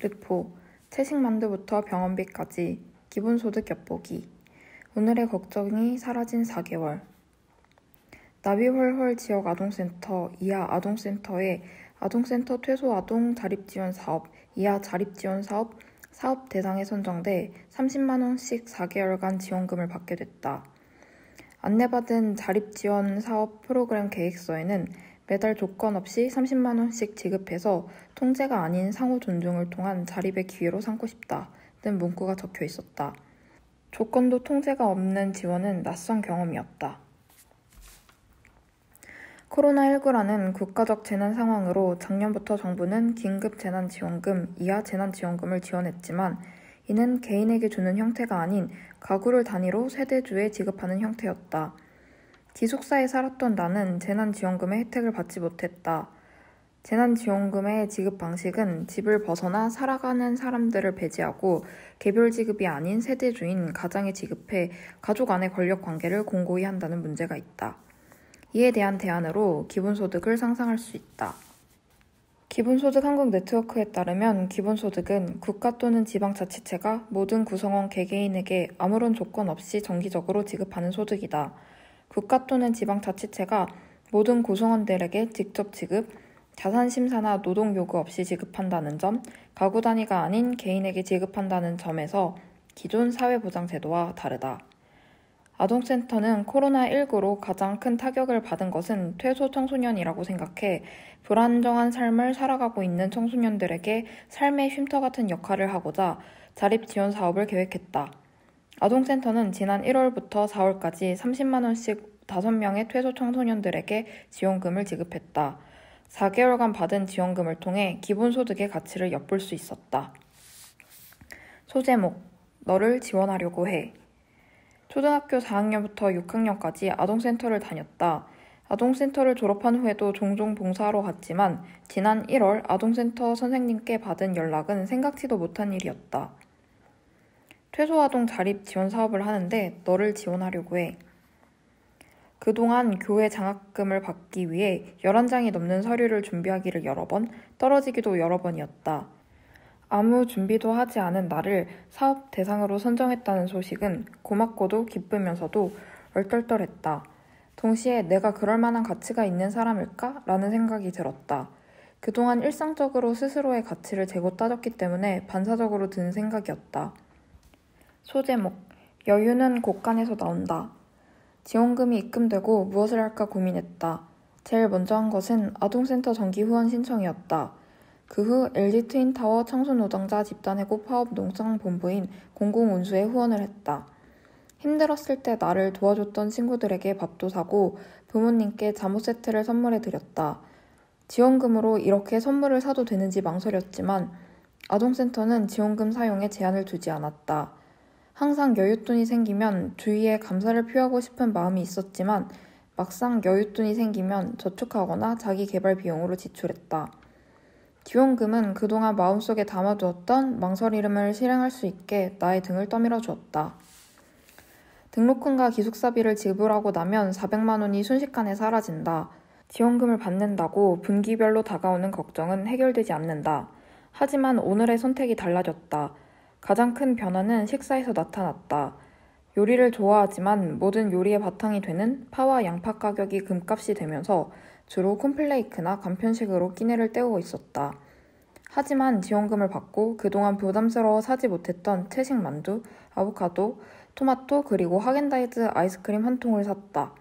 르포, 채식 만두부터 병원비까지 기본소득 엿보기. 오늘의 걱정이 사라진 4개월. 나비홀홀 지역 아동센터, 이하 아동센터의 아동센터 퇴소아동 자립지원사업, 이하 자립지원사업 사업 대상에 선정돼 30만 원씩 4개월간 지원금을 받게 됐다. 안내받은 자립지원 사업 프로그램 계획서에는 매달 조건 없이 30만 원씩 지급해서 통제가 아닌 상호 존중을 통한 자립의 기회로 삼고 싶다 등 문구가 적혀 있었다. 조건도 통제가 없는 지원은 낯선 경험이었다. 코로나19라는 국가적 재난 상황으로 작년부터 정부는 긴급 재난지원금, 이하 재난지원금을 지원했지만 이는 개인에게 주는 형태가 아닌 가구를 단위로 세대주에 지급하는 형태였다. 기숙사에 살았던 나는 재난지원금의 혜택을 받지 못했다. 재난지원금의 지급 방식은 집을 벗어나 살아가는 사람들을 배제하고 개별 지급이 아닌 세대주인 가장에 지급해 가족 안의 권력관계를 공고히 한다는 문제가 있다. 이에 대한 대안으로 기본소득을 상상할 수 있다. 기본소득 한국 네트워크에 따르면 기본소득은 국가 또는 지방자치체가 모든 구성원 개개인에게 아무런 조건 없이 정기적으로 지급하는 소득이다. 국가 또는 지방자치체가 모든 구성원들에게 직접 지급, 자산심사나 노동요구 없이 지급한다는 점, 가구 단위가 아닌 개인에게 지급한다는 점에서 기존 사회보장제도와 다르다. 아동센터는 코로나19로 가장 큰 타격을 받은 것은 퇴소 청소년이라고 생각해 불안정한 삶을 살아가고 있는 청소년들에게 삶의 쉼터 같은 역할을 하고자 자립지원 사업을 계획했다. 아동센터는 지난 1월부터 4월까지 30만 원씩 5명의 퇴소 청소년들에게 지원금을 지급했다. 4개월간 받은 지원금을 통해 기본소득의 가치를 엿볼 수 있었다. 소제목, 너를 지원하려고 해. 초등학교 4학년부터 6학년까지 아동센터를 다녔다. 아동센터를 졸업한 후에도 종종 봉사하러 갔지만 지난 1월 아동센터 선생님께 받은 연락은 생각지도 못한 일이었다. 퇴소아동 자립 지원 사업을 하는데 너를 지원하려고 해. 그동안 교회 장학금을 받기 위해 11장이 넘는 서류를 준비하기를 여러 번, 떨어지기도 여러 번이었다. 아무 준비도 하지 않은 나를 사업 대상으로 선정했다는 소식은 고맙고도 기쁘면서도 얼떨떨했다. 동시에 내가 그럴 만한 가치가 있는 사람일까? 라는 생각이 들었다. 그동안 일상적으로 스스로의 가치를 재고 따졌기 때문에 반사적으로 드는 생각이었다. 소제목, 여유는 곳간에서 나온다. 지원금이 입금되고 무엇을 할까 고민했다. 제일 먼저 한 것은 아동센터 정기 후원 신청이었다. 그 후 LG 트윈타워 청소노동자 집단해고 파업 농성본부인 공공운수에 후원을 했다. 힘들었을 때 나를 도와줬던 친구들에게 밥도 사고 부모님께 잠옷 세트를 선물해 드렸다. 지원금으로 이렇게 선물을 사도 되는지 망설였지만 아동센터는 지원금 사용에 제한을 두지 않았다. 항상 여윳돈이 생기면 주위에 감사를 표하고 싶은 마음이 있었지만 막상 여윳돈이 생기면 저축하거나 자기 개발 비용으로 지출했다. 지원금은 그동안 마음속에 담아두었던 망설임을 실행할 수 있게 나의 등을 떠밀어 주었다. 등록금과 기숙사비를 지불하고 나면 400만 원이 순식간에 사라진다. 지원금을 받는다고 분기별로 다가오는 걱정은 해결되지 않는다. 하지만 오늘의 선택이 달라졌다. 가장 큰 변화는 식사에서 나타났다. 요리를 좋아하지만 모든 요리의 바탕이 되는 파와 양파 가격이 금값이 되면서 주로 콘플레이크나 간편식으로 끼니를 때우고 있었다. 하지만 지원금을 받고 그동안 부담스러워 사지 못했던 채식 만두, 아보카도, 토마토 그리고 하겐다이즈 아이스크림 한 통을 샀다.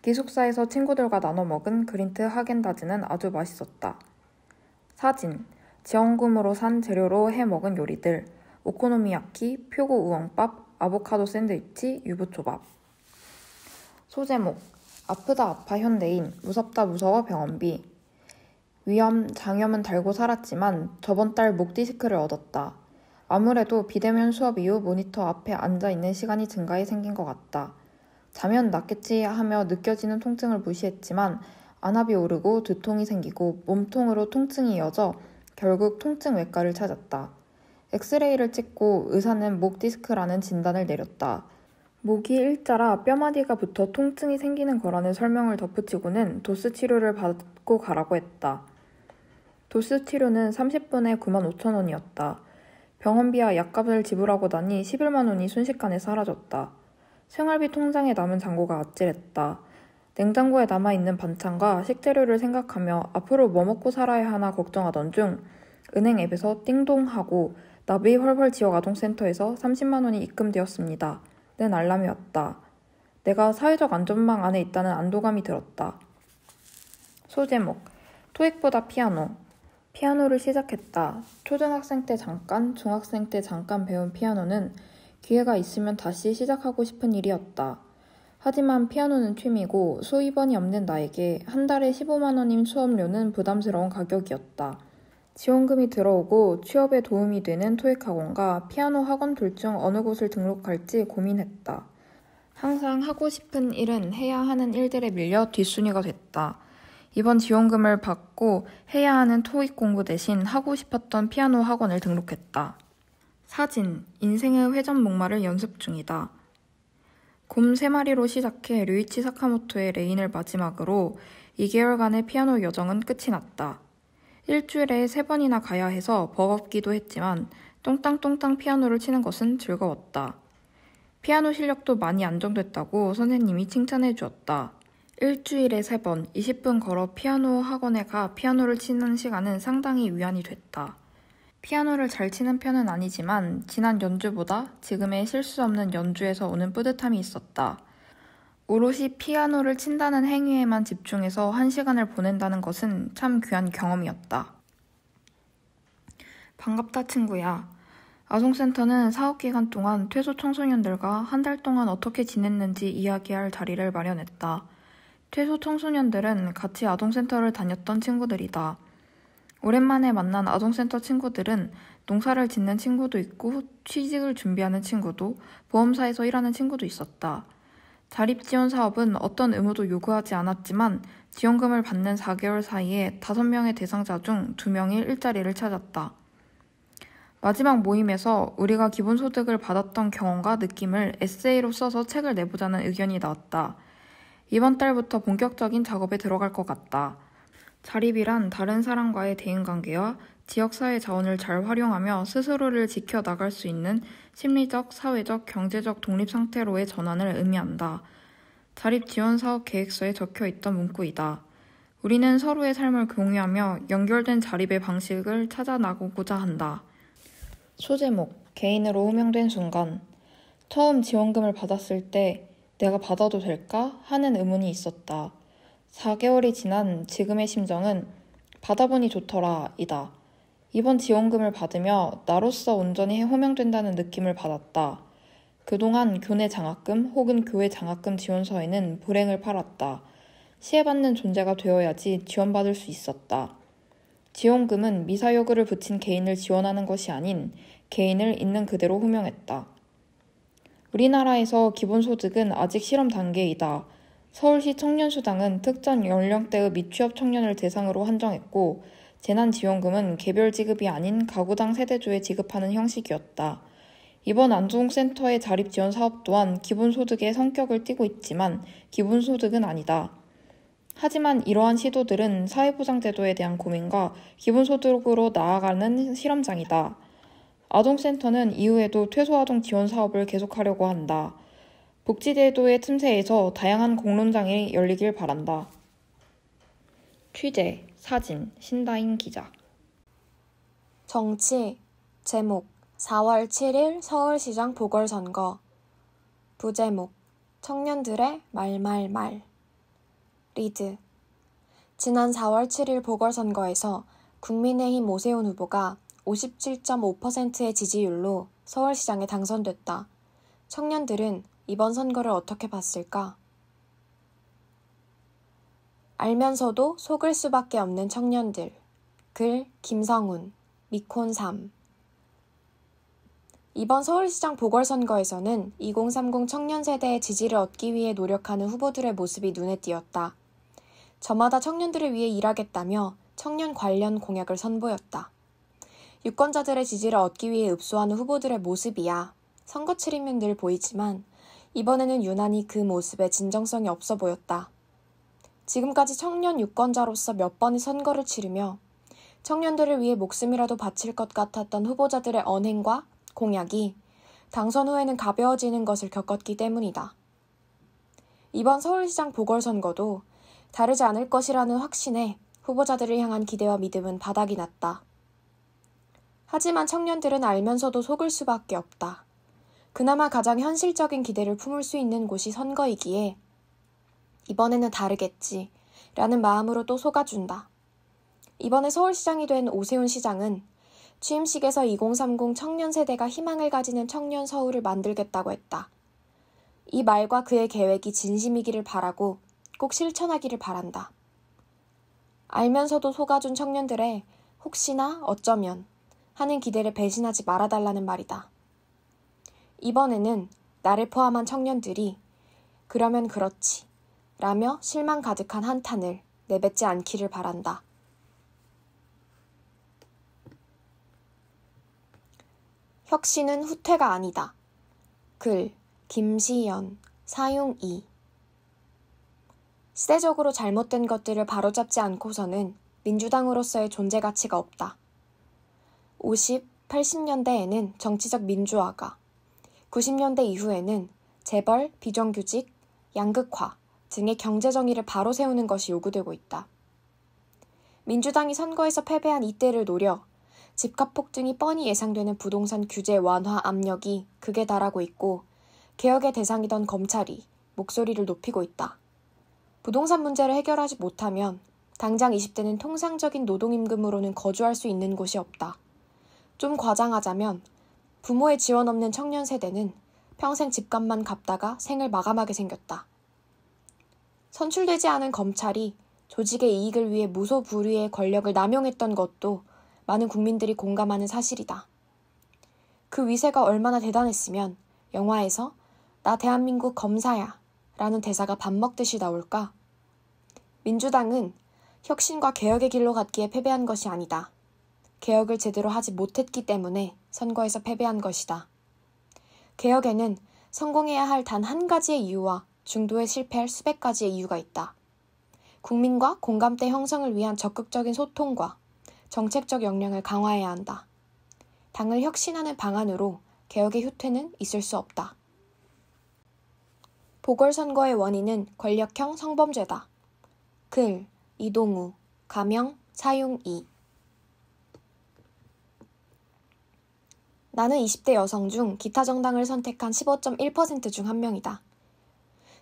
기숙사에서 친구들과 나눠 먹은 그린트 하겐다즈는 아주 맛있었다. 사진, 지원금으로 산 재료로 해 먹은 요리들, 오코노미야키, 표고 우엉밥, 아보카도 샌드위치, 유부초밥. 소제목, 아프다 아파 현대인, 무섭다 무서워 병원비. 위염, 장염은 달고 살았지만 저번 달 목 디스크를 얻었다. 아무래도 비대면 수업 이후 모니터 앞에 앉아있는 시간이 증가해 생긴 것 같다. 자면 낫겠지 하며 느껴지는 통증을 무시했지만 안압이 오르고 두통이 생기고 몸통으로 통증이 이어져 결국 통증외과를 찾았다. 엑스레이를 찍고 의사는 목 디스크라는 진단을 내렸다. 목이 일자라 뼈마디가 붙어 통증이 생기는 거라는 설명을 덧붙이고는 도스 치료를 받고 가라고 했다. 도스 치료는 30분에 95,000원이었다. 병원비와 약값을 지불하고 나니 11만 원이 순식간에 사라졌다. 생활비 통장에 남은 잔고가 아찔했다. 냉장고에 남아있는 반찬과 식재료를 생각하며 앞으로 뭐 먹고 살아야 하나 걱정하던 중 은행 앱에서 띵동 하고 나비 헐헐 지역 아동센터에서 30만 원이 입금되었습니다. 는 알람이 왔다. 내가 사회적 안전망 안에 있다는 안도감이 들었다. 소제목, 토익보다 피아노. 피아노를 시작했다. 초등학생 때 잠깐, 중학생 때 잠깐 배운 피아노는 기회가 있으면 다시 시작하고 싶은 일이었다. 하지만 피아노는 취미고 수입원이 없는 나에게 한 달에 15만 원인 수업료는 부담스러운 가격이었다. 지원금이 들어오고 취업에 도움이 되는 토익학원과 피아노 학원 둘 중 어느 곳을 등록할지 고민했다. 항상 하고 싶은 일은 해야 하는 일들에 밀려 뒷순위가 됐다. 이번 지원금을 받고 해야 하는 토익 공부 대신 하고 싶었던 피아노 학원을 등록했다. 사진, 인생의 회전 목마를 연습 중이다. 곰 3마리로 시작해 류이치 사카모토의 레인을 마지막으로 2개월간의 피아노 여정은 끝이 났다. 일주일에 3번이나 가야 해서 버겁기도 했지만 똥땅똥땅 피아노를 치는 것은 즐거웠다. 피아노 실력도 많이 안정됐다고 선생님이 칭찬해 주었다. 일주일에 3번, 20분 걸어 피아노 학원에 가 피아노를 치는 시간은 상당히 위안이 됐다. 피아노를 잘 치는 편은 아니지만 지난 연주보다 지금의 실수 없는 연주에서 오는 뿌듯함이 있었다. 오롯이 피아노를 친다는 행위에만 집중해서 1시간을 보낸다는 것은 참 귀한 경험이었다. 반갑다 친구야. 아동센터는 사업기간 동안 퇴소 청소년들과 한 달 동안 어떻게 지냈는지 이야기할 자리를 마련했다. 퇴소 청소년들은 같이 아동센터를 다녔던 친구들이다. 오랜만에 만난 아동센터 친구들은 농사를 짓는 친구도 있고 취직을 준비하는 친구도 보험사에서 일하는 친구도 있었다. 자립지원 사업은 어떤 의무도 요구하지 않았지만 지원금을 받는 4개월 사이에 5명의 대상자 중 2명이 일자리를 찾았다. 마지막 모임에서 우리가 기본소득을 받았던 경험과 느낌을 에세이로 써서 책을 내보자는 의견이 나왔다. 이번 달부터 본격적인 작업에 들어갈 것 같다. 자립이란 다른 사람과의 대인관계와 지역사회 자원을 잘 활용하며 스스로를 지켜나갈 수 있는 심리적, 사회적, 경제적 독립 상태로의 전환을 의미한다. 자립지원사업 계획서에 적혀있던 문구이다. 우리는 서로의 삶을 공유하며 연결된 자립의 방식을 찾아 나가고자 한다. 소제목, 개인으로 호명된 순간. 처음 지원금을 받았을 때 내가 받아도 될까? 하는 의문이 있었다. 4개월이 지난 지금의 심정은 받아보니 좋더라 이다. 이번 지원금을 받으며 나로서 온전히 호명된다는 느낌을 받았다. 그동안 교내 장학금 혹은 교회 장학금 지원서에는 불행을 팔았다. 시해받는 존재가 되어야지 지원받을 수 있었다. 지원금은 미사여구를 붙인 개인을 지원하는 것이 아닌 개인을 있는 그대로 호명했다. 우리나라에서 기본소득은 아직 실험 단계이다. 서울시 청년수당은 특정 연령대의 미취업 청년을 대상으로 한정했고 재난지원금은 개별 지급이 아닌 가구당 세대조에 지급하는 형식이었다. 이번 안동센터의 자립지원 사업 또한 기본소득의 성격을 띠고 있지만 기본소득은 아니다. 하지만 이러한 시도들은 사회보장제도에 대한 고민과 기본소득으로 나아가는 실험장이다. 아동센터는 이후에도 퇴소아동 지원 사업을 계속하려고 한다. 복지제도의 틈새에서 다양한 공론장이 열리길 바란다. 취재, 사진, 신다인 기자. 정치, 제목 4월 7일 서울시장 보궐선거. 부제목 청년들의 말말말. 리드. 지난 4월 7일 보궐선거에서 국민의힘 오세훈 후보가 57.5%의 지지율로 서울시장에 당선됐다. 청년들은 이번 선거를 어떻게 봤을까? 알면서도 속을 수밖에 없는 청년들. 글 김성훈, 미콘3. 이번 서울시장 보궐선거에서는 2030 청년 세대의 지지를 얻기 위해 노력하는 후보들의 모습이 눈에 띄었다. 저마다 청년들을 위해 일하겠다며 청년 관련 공약을 선보였다. 유권자들의 지지를 얻기 위해 읍소하는 후보들의 모습이야 선거 치르면 늘 보이지만 이번에는 유난히 그 모습에 진정성이 없어 보였다. 지금까지 청년 유권자로서 몇 번의 선거를 치르며 청년들을 위해 목숨이라도 바칠 것 같았던 후보자들의 언행과 공약이 당선 후에는 가벼워지는 것을 겪었기 때문이다. 이번 서울시장 보궐선거도 다르지 않을 것이라는 확신에 후보자들을 향한 기대와 믿음은 바닥이 났다. 하지만 청년들은 알면서도 속을 수밖에 없다. 그나마 가장 현실적인 기대를 품을 수 있는 곳이 선거이기에 이번에는 다르겠지 라는 마음으로 또 속아준다. 이번에 서울시장이 된 오세훈 시장은 취임식에서 2030 청년 세대가 희망을 가지는 청년 서울을 만들겠다고 했다. 이 말과 그의 계획이 진심이기를 바라고 꼭 실천하기를 바란다. 알면서도 속아준 청년들의 혹시나 어쩌면 하는 기대를 배신하지 말아달라는 말이다. 이번에는 나를 포함한 청년들이 그러면 그렇지 라며 실망 가득한 한탄을 내뱉지 않기를 바란다. 혁신은 후퇴가 아니다. 글 김시연, 사용2. 시대적으로 잘못된 것들을 바로잡지 않고서는 민주당으로서의 존재 가치가 없다. 50, 80년대에는 정치적 민주화가, 90년대 이후에는 재벌, 비정규직, 양극화 등의 경제정의를 바로 세우는 것이 요구되고 있다. 민주당이 선거에서 패배한 이때를 노려 집값 폭등이 뻔히 예상되는 부동산 규제 완화 압력이 극에 달하고 있고 개혁의 대상이던 검찰이 목소리를 높이고 있다. 부동산 문제를 해결하지 못하면 당장 20대는 통상적인 노동임금으로는 거주할 수 있는 곳이 없다. 좀 과장하자면 부모의 지원 없는 청년 세대는 평생 집값만 갚다가 생을 마감하게 생겼다. 선출되지 않은 검찰이 조직의 이익을 위해 무소불위의 권력을 남용했던 것도 많은 국민들이 공감하는 사실이다. 그 위세가 얼마나 대단했으면 영화에서 나 대한민국 검사야 라는 대사가 밥 먹듯이 나올까? 민주당은 혁신과 개혁의 길로 갔기에 패배한 것이 아니다. 개혁을 제대로 하지 못했기 때문에 선거에서 패배한 것이다. 개혁에는 성공해야 할 단 한 가지의 이유와 중도에 실패할 수백 가지의 이유가 있다. 국민과 공감대 형성을 위한 적극적인 소통과 정책적 역량을 강화해야 한다. 당을 혁신하는 방안으로 개혁의 후퇴는 있을 수 없다. 보궐선거의 원인은 권력형 성범죄다. 글 이동우, 가명 사용2. 나는 20대 여성 중 기타 정당을 선택한 15.1% 중 한 명이다.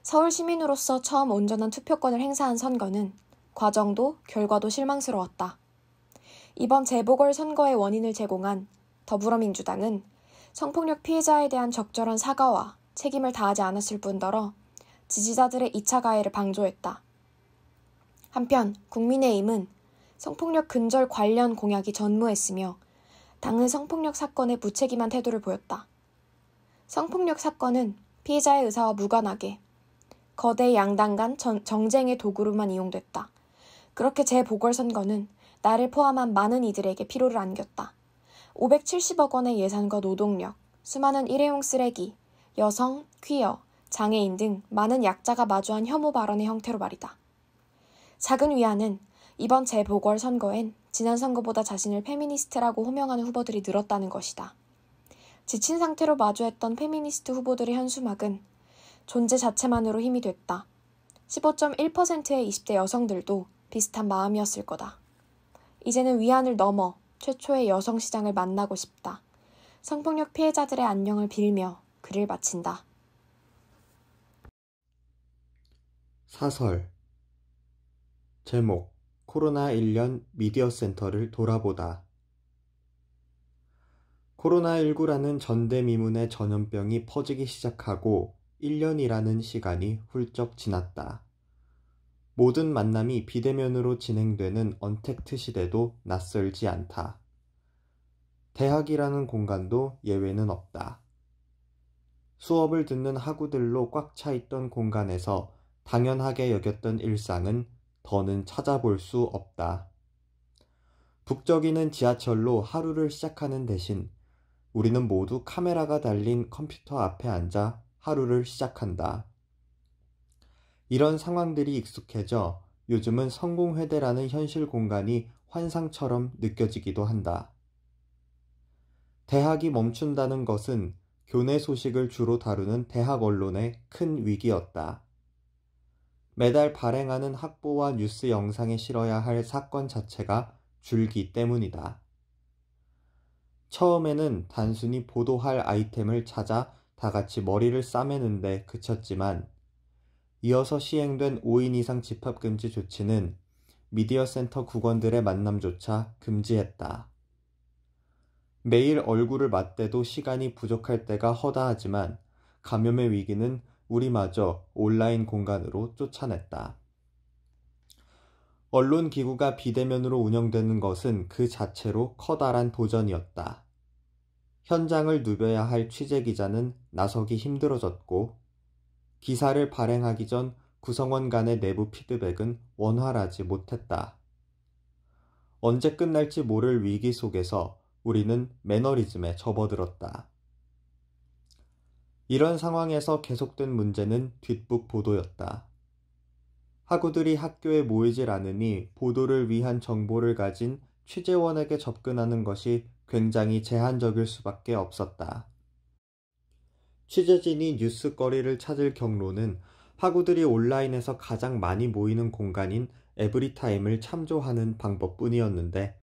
서울 시민으로서 처음 온전한 투표권을 행사한 선거는 과정도 결과도 실망스러웠다. 이번 재보궐선거의 원인을 제공한 더불어민주당은 성폭력 피해자에 대한 적절한 사과와 책임을 다하지 않았을 뿐더러 지지자들의 2차 가해를 방조했다. 한편 국민의힘은 성폭력 근절 관련 공약이 전무했으며 당의 성폭력 사건에 무책임한 태도를 보였다. 성폭력 사건은 피해자의 의사와 무관하게 거대 양당 간 정쟁의 도구로만 이용됐다. 그렇게 재보궐선거는 나를 포함한 많은 이들에게 피로를 안겼다. 570억 원의 예산과 노동력, 수많은 일회용 쓰레기, 여성, 퀴어, 장애인 등 많은 약자가 마주한 혐오 발언의 형태로 말이다. 작은 위안은 이번 재보궐선거엔 지난 선거보다 자신을 페미니스트라고 호명하는 후보들이 늘었다는 것이다. 지친 상태로 마주했던 페미니스트 후보들의 현수막은 존재 자체만으로 힘이 됐다. 15.1%의 20대 여성들도 비슷한 마음이었을 거다. 이제는 위안을 넘어 최초의 여성 시장을 만나고 싶다. 성폭력 피해자들의 안녕을 빌며 글을 마친다. 사설 제목 코로나 1년 미디어 센터를 돌아보다. 코로나19라는 전대미문의 전염병이 퍼지기 시작하고 1년이라는 시간이 훌쩍 지났다. 모든 만남이 비대면으로 진행되는 언택트 시대도 낯설지 않다. 대학이라는 공간도 예외는 없다. 수업을 듣는 학우들로 꽉 차 있던 공간에서 당연하게 여겼던 일상은 더는 찾아볼 수 없다. 북적이는 지하철로 하루를 시작하는 대신 우리는 모두 카메라가 달린 컴퓨터 앞에 앉아 하루를 시작한다. 이런 상황들이 익숙해져 요즘은 성공회대라는 현실 공간이 환상처럼 느껴지기도 한다. 대학이 멈춘다는 것은 교내 소식을 주로 다루는 대학 언론의 큰 위기였다. 매달 발행하는 학보와 뉴스 영상에 실어야 할 사건 자체가 줄기 때문이다. 처음에는 단순히 보도할 아이템을 찾아 다 같이 머리를 싸매는데 그쳤지만 이어서 시행된 5인 이상 집합금지 조치는 미디어 센터 국원들의 만남조차 금지했다. 매일 얼굴을 맞대도 시간이 부족할 때가 허다하지만 감염의 위기는 우리마저 온라인 공간으로 쫓아냈다. 언론기구가 비대면으로 운영되는 것은 그 자체로 커다란 도전이었다. 현장을 누벼야 할 취재기자는 나서기 힘들어졌고 기사를 발행하기 전 구성원 간의 내부 피드백은 원활하지 못했다. 언제 끝날지 모를 위기 속에서 우리는 매너리즘에 접어들었다. 이런 상황에서 계속된 문제는 뒷북 보도였다. 학우들이 학교에 모이질 않으니 보도를 위한 정보를 가진 취재원에게 접근하는 것이 굉장히 제한적일 수밖에 없었다. 취재진이 뉴스거리를 찾을 경로는 학우들이 온라인에서 가장 많이 모이는 공간인 에브리타임을 참조하는 방법뿐이었는데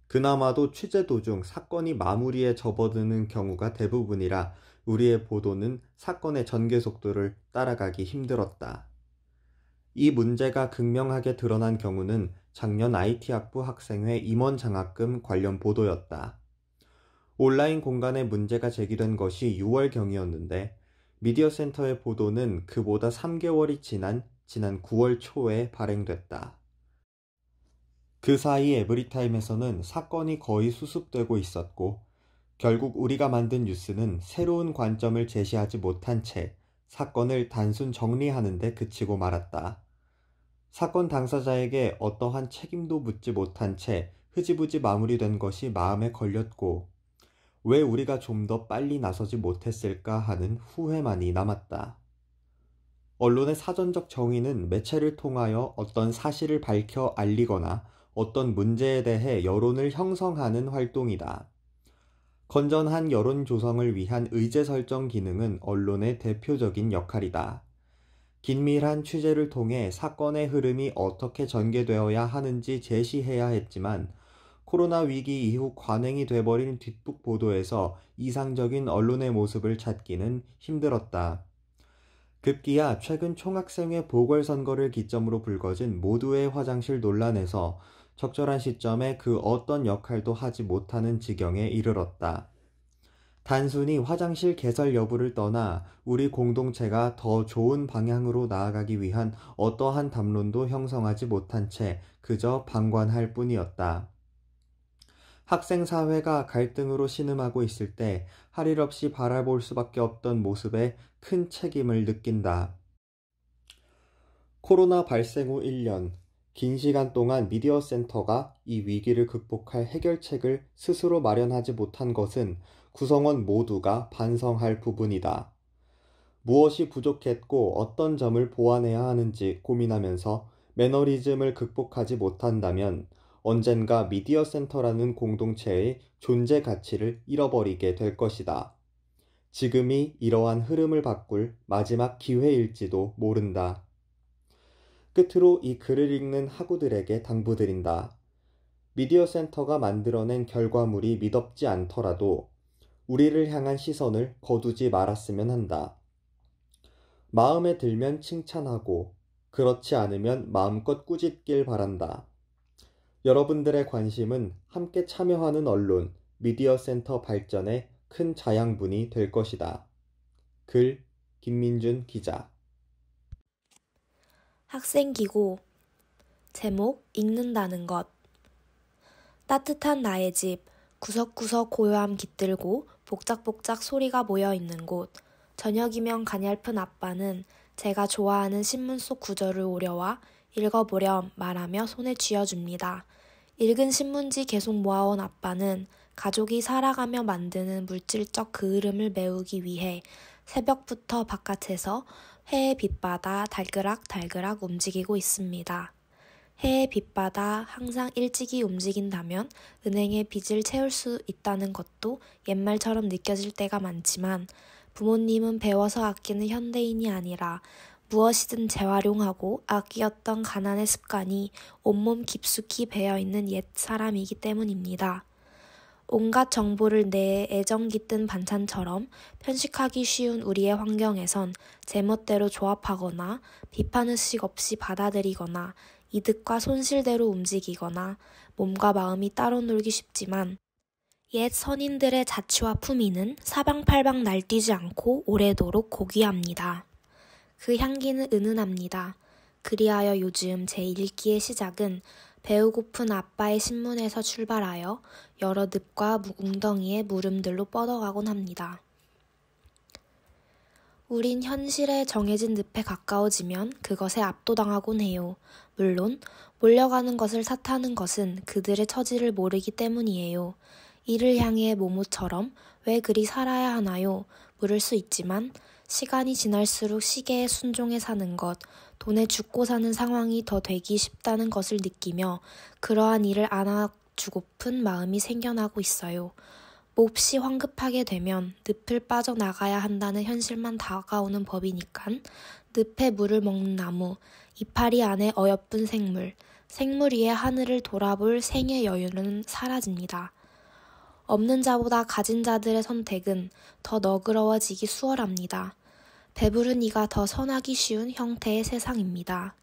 그나마도 취재 도중 사건이 마무리에 접어드는 경우가 대부분이라 우리의 보도는 사건의 전개 속도를 따라가기 힘들었다. 이 문제가 극명하게 드러난 경우는 작년 IT학부 학생회 임원장학금 관련 보도였다. 온라인 공간에 문제가 제기된 것이 6월경이었는데 미디어 센터의 보도는 그보다 3개월이 지난 9월 초에 발행됐다. 그 사이 에브리타임에서는 사건이 거의 수습되고 있었고 결국 우리가 만든 뉴스는 새로운 관점을 제시하지 못한 채 사건을 단순 정리하는 데 그치고 말았다. 사건 당사자에게 어떠한 책임도 묻지 못한 채 흐지부지 마무리된 것이 마음에 걸렸고 왜 우리가 좀 더 빨리 나서지 못했을까 하는 후회만이 남았다. 언론의 사전적 정의는 매체를 통하여 어떤 사실을 밝혀 알리거나 어떤 문제에 대해 여론을 형성하는 활동이다. 건전한 여론 조성을 위한 의제 설정 기능은 언론의 대표적인 역할이다. 긴밀한 취재를 통해 사건의 흐름이 어떻게 전개되어야 하는지 제시해야 했지만 코로나 위기 이후 관행이 돼버린 뒷북 보도에서 이상적인 언론의 모습을 찾기는 힘들었다. 급기야 최근 총학생회 보궐선거를 기점으로 불거진 모두의 화장실 논란에서 적절한 시점에 그 어떤 역할도 하지 못하는 지경에 이르렀다. 단순히 화장실 개설 여부를 떠나 우리 공동체가 더 좋은 방향으로 나아가기 위한 어떠한 담론도 형성하지 못한 채 그저 방관할 뿐이었다. 학생사회가 갈등으로 신음하고 있을 때 할 일 없이 바라볼 수밖에 없던 모습에 큰 책임을 느낀다. 코로나 발생 후 1년, 긴 시간 동안 미디어 센터가 이 위기를 극복할 해결책을 스스로 마련하지 못한 것은 구성원 모두가 반성할 부분이다. 무엇이 부족했고 어떤 점을 보완해야 하는지 고민하면서 매너리즘을 극복하지 못한다면 언젠가 미디어 센터라는 공동체의 존재 가치를 잃어버리게 될 것이다. 지금이 이러한 흐름을 바꿀 마지막 기회일지도 모른다. 끝으로 이 글을 읽는 학우들에게 당부드린다. 미디어 센터가 만들어낸 결과물이 미덥지 않더라도 우리를 향한 시선을 거두지 말았으면 한다. 마음에 들면 칭찬하고 그렇지 않으면 마음껏 꾸짖길 바란다. 여러분들의 관심은 함께 참여하는 언론, 미디어 센터 발전에 큰 자양분이 될 것이다. 글 김민준 기자. 학생기고 제목 읽는다는 것. 따뜻한 나의 집, 구석구석 고요함 깃들고 복작복작 소리가 모여있는 곳. 저녁이면 가냘픈 아빠는 제가 좋아하는 신문 속 구절을 오려와 읽어보렴 말하며 손에 쥐어줍니다. 읽은 신문지 계속 모아온 아빠는 가족이 살아가며 만드는 물질적 그을음을 메우기 위해 새벽부터 바깥에서 해의 빛바다 달그락달그락 움직이고 있습니다. 해의 빛바다 항상 일찍이 움직인다면 은행의 빚을 채울 수 있다는 것도 옛말처럼 느껴질 때가 많지만 부모님은 배워서 아끼는 현대인이 아니라 무엇이든 재활용하고 아끼었던 가난의 습관이 온몸 깊숙이 배어있는 옛 사람이기 때문입니다. 온갖 정보를 내 애정 깃든 반찬처럼 편식하기 쉬운 우리의 환경에선 제멋대로 조합하거나 비판의식 없이 받아들이거나 이득과 손실대로 움직이거나 몸과 마음이 따로 놀기 쉽지만 옛 선인들의 자취와 품위는 사방팔방 날뛰지 않고 오래도록 고귀합니다. 그 향기는 은은합니다. 그리하여 요즘 제 읽기의 시작은 배우고픈 아빠의 신문에서 출발하여 여러 늪과 웅덩이의 물음들로 뻗어가곤 합니다. 우린 현실의 정해진 늪에 가까워지면 그것에 압도당하곤 해요. 물론 몰려가는 것을 탓하는 것은 그들의 처지를 모르기 때문이에요. 이를 향해 모모처럼 왜 그리 살아야 하나요? 물을 수 있지만 시간이 지날수록 시계에 순종해 사는 것, 돈에 죽고 사는 상황이 더 되기 쉽다는 것을 느끼며 그러한 일을 안아주고픈 마음이 생겨나고 있어요. 몹시 황급하게 되면 늪을 빠져나가야 한다는 현실만 다가오는 법이니깐 늪에 물을 먹는 나무, 이파리 안에 어여쁜 생물, 생물 위에 하늘을 돌아볼 생의 여유는 사라집니다. 없는 자보다 가진 자들의 선택은 더 너그러워지기 수월합니다. 배부른 이가 더 선하기 쉬운 형태의 세상입니다.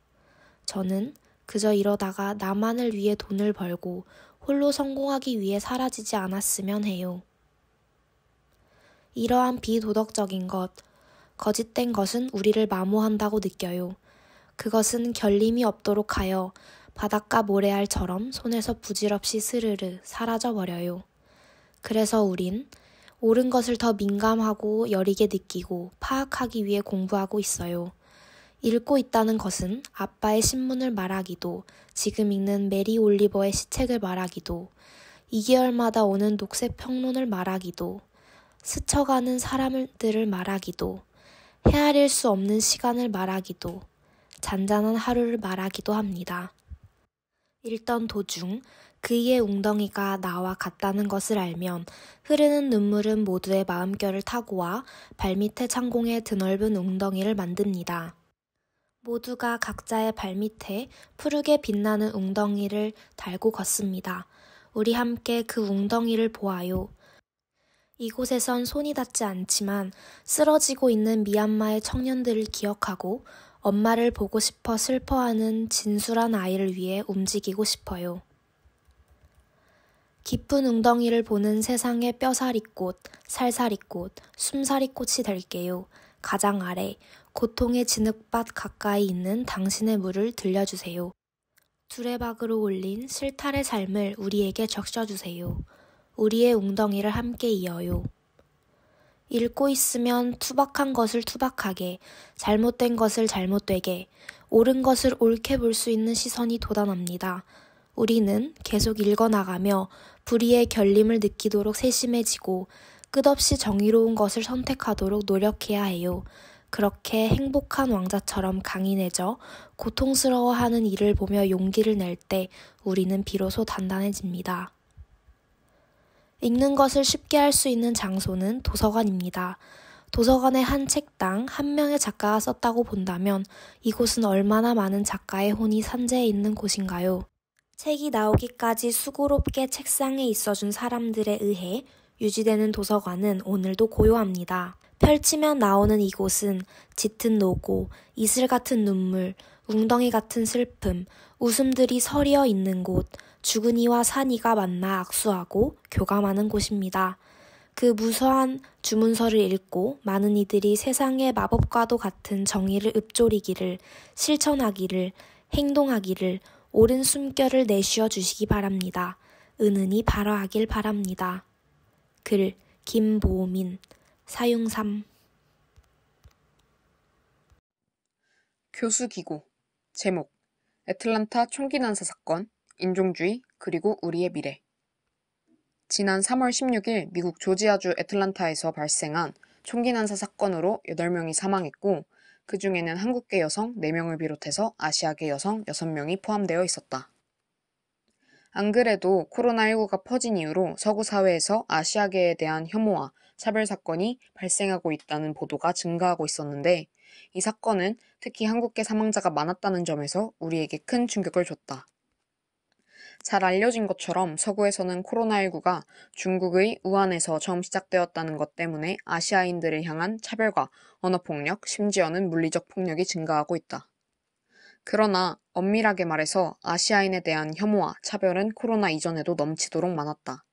저는 그저 이러다가 나만을 위해 돈을 벌고 홀로 성공하기 위해 사라지지 않았으면 해요. 이러한 비도덕적인 것, 거짓된 것은 우리를 마모한다고 느껴요. 그것은 결림이 없도록 하여 바닷가 모래알처럼 손에서 부질없이 스르르 사라져버려요. 그래서 우린 옳은 것을 더 민감하고 여리게 느끼고 파악하기 위해 공부하고 있어요. 읽고 있다는 것은 아빠의 신문을 말하기도, 지금 읽는 메리 올리버의 시책을 말하기도, 2개월마다 오는 녹색 평론을 말하기도, 스쳐가는 사람들을 말하기도, 헤아릴 수 없는 시간을 말하기도, 잔잔한 하루를 말하기도 합니다. 읽던 도중 그이의 웅덩이가 나와 같다는 것을 알면 흐르는 눈물은 모두의 마음결을 타고 와 발밑의 창공에 드넓은 웅덩이를 만듭니다. 모두가 각자의 발밑에 푸르게 빛나는 웅덩이를 달고 걷습니다. 우리 함께 그 웅덩이를 보아요. 이곳에선 손이 닿지 않지만 쓰러지고 있는 미얀마의 청년들을 기억하고 엄마를 보고 싶어 슬퍼하는 진술한 아이를 위해 움직이고 싶어요. 깊은 웅덩이를 보는 세상의 뼈사리꽃, 살사리꽃, 숨사리꽃이 될게요. 가장 아래, 고통의 진흙밭 가까이 있는 당신의 물을 들려주세요. 두레박으로 올린 실타래 삶을 우리에게 적셔주세요. 우리의 웅덩이를 함께 이어요. 읽고 있으면 투박한 것을 투박하게, 잘못된 것을 잘못되게, 옳은 것을 옳게 볼 수 있는 시선이 돋아납니다. 우리는 계속 읽어나가며 불의의 결림을 느끼도록 세심해지고 끝없이 정의로운 것을 선택하도록 노력해야 해요. 그렇게 행복한 왕자처럼 강인해져 고통스러워하는 이를 보며 용기를 낼 때 우리는 비로소 단단해집니다. 읽는 것을 쉽게 할 수 있는 장소는 도서관입니다. 도서관의 한 책당 한 명의 작가가 썼다고 본다면 이곳은 얼마나 많은 작가의 혼이 산재해 있는 곳인가요? 책이 나오기까지 수고롭게 책상에 있어준 사람들에 의해 유지되는 도서관은 오늘도 고요합니다. 펼치면 나오는 이곳은 짙은 노고, 이슬 같은 눈물, 웅덩이 같은 슬픔, 웃음들이 서리어 있는 곳, 죽은 이와 산 이가 만나 악수하고 교감하는 곳입니다. 그 무수한 주문서를 읽고 많은 이들이 세상의 마법과도 같은 정의를 읊조리기를, 실천하기를, 행동하기를, 옳은 숨결을 내쉬어 주시기 바랍니다. 은은히 발화하길 바랍니다. 글 김보민 사융삼. 교수기고. 제목 애틀란타 총기 난사 사건, 인종주의, 그리고 우리의 미래. 지난 3월 16일 미국 조지아주 애틀란타에서 발생한 총기 난사 사건으로 8명이 사망했고 그 중에는 한국계 여성 4명을 비롯해서 아시아계 여성 6명이 포함되어 있었다. 안 그래도 코로나19가 퍼진 이후로 서구 사회에서 아시아계에 대한 혐오와 차별 사건이 발생하고 있다는 보도가 증가하고 있었는데 이 사건은 특히 한국계 사망자가 많았다는 점에서 우리에게 큰 충격을 줬다. 잘 알려진 것처럼 서구에서는 코로나19가 중국의 우한에서 처음 시작되었다는 것 때문에 아시아인들을 향한 차별과 언어폭력, 심지어는 물리적 폭력이 증가하고 있다. 그러나 엄밀하게 말해서 아시아인에 대한 혐오와 차별은 코로나 이전에도 넘치도록 많았다.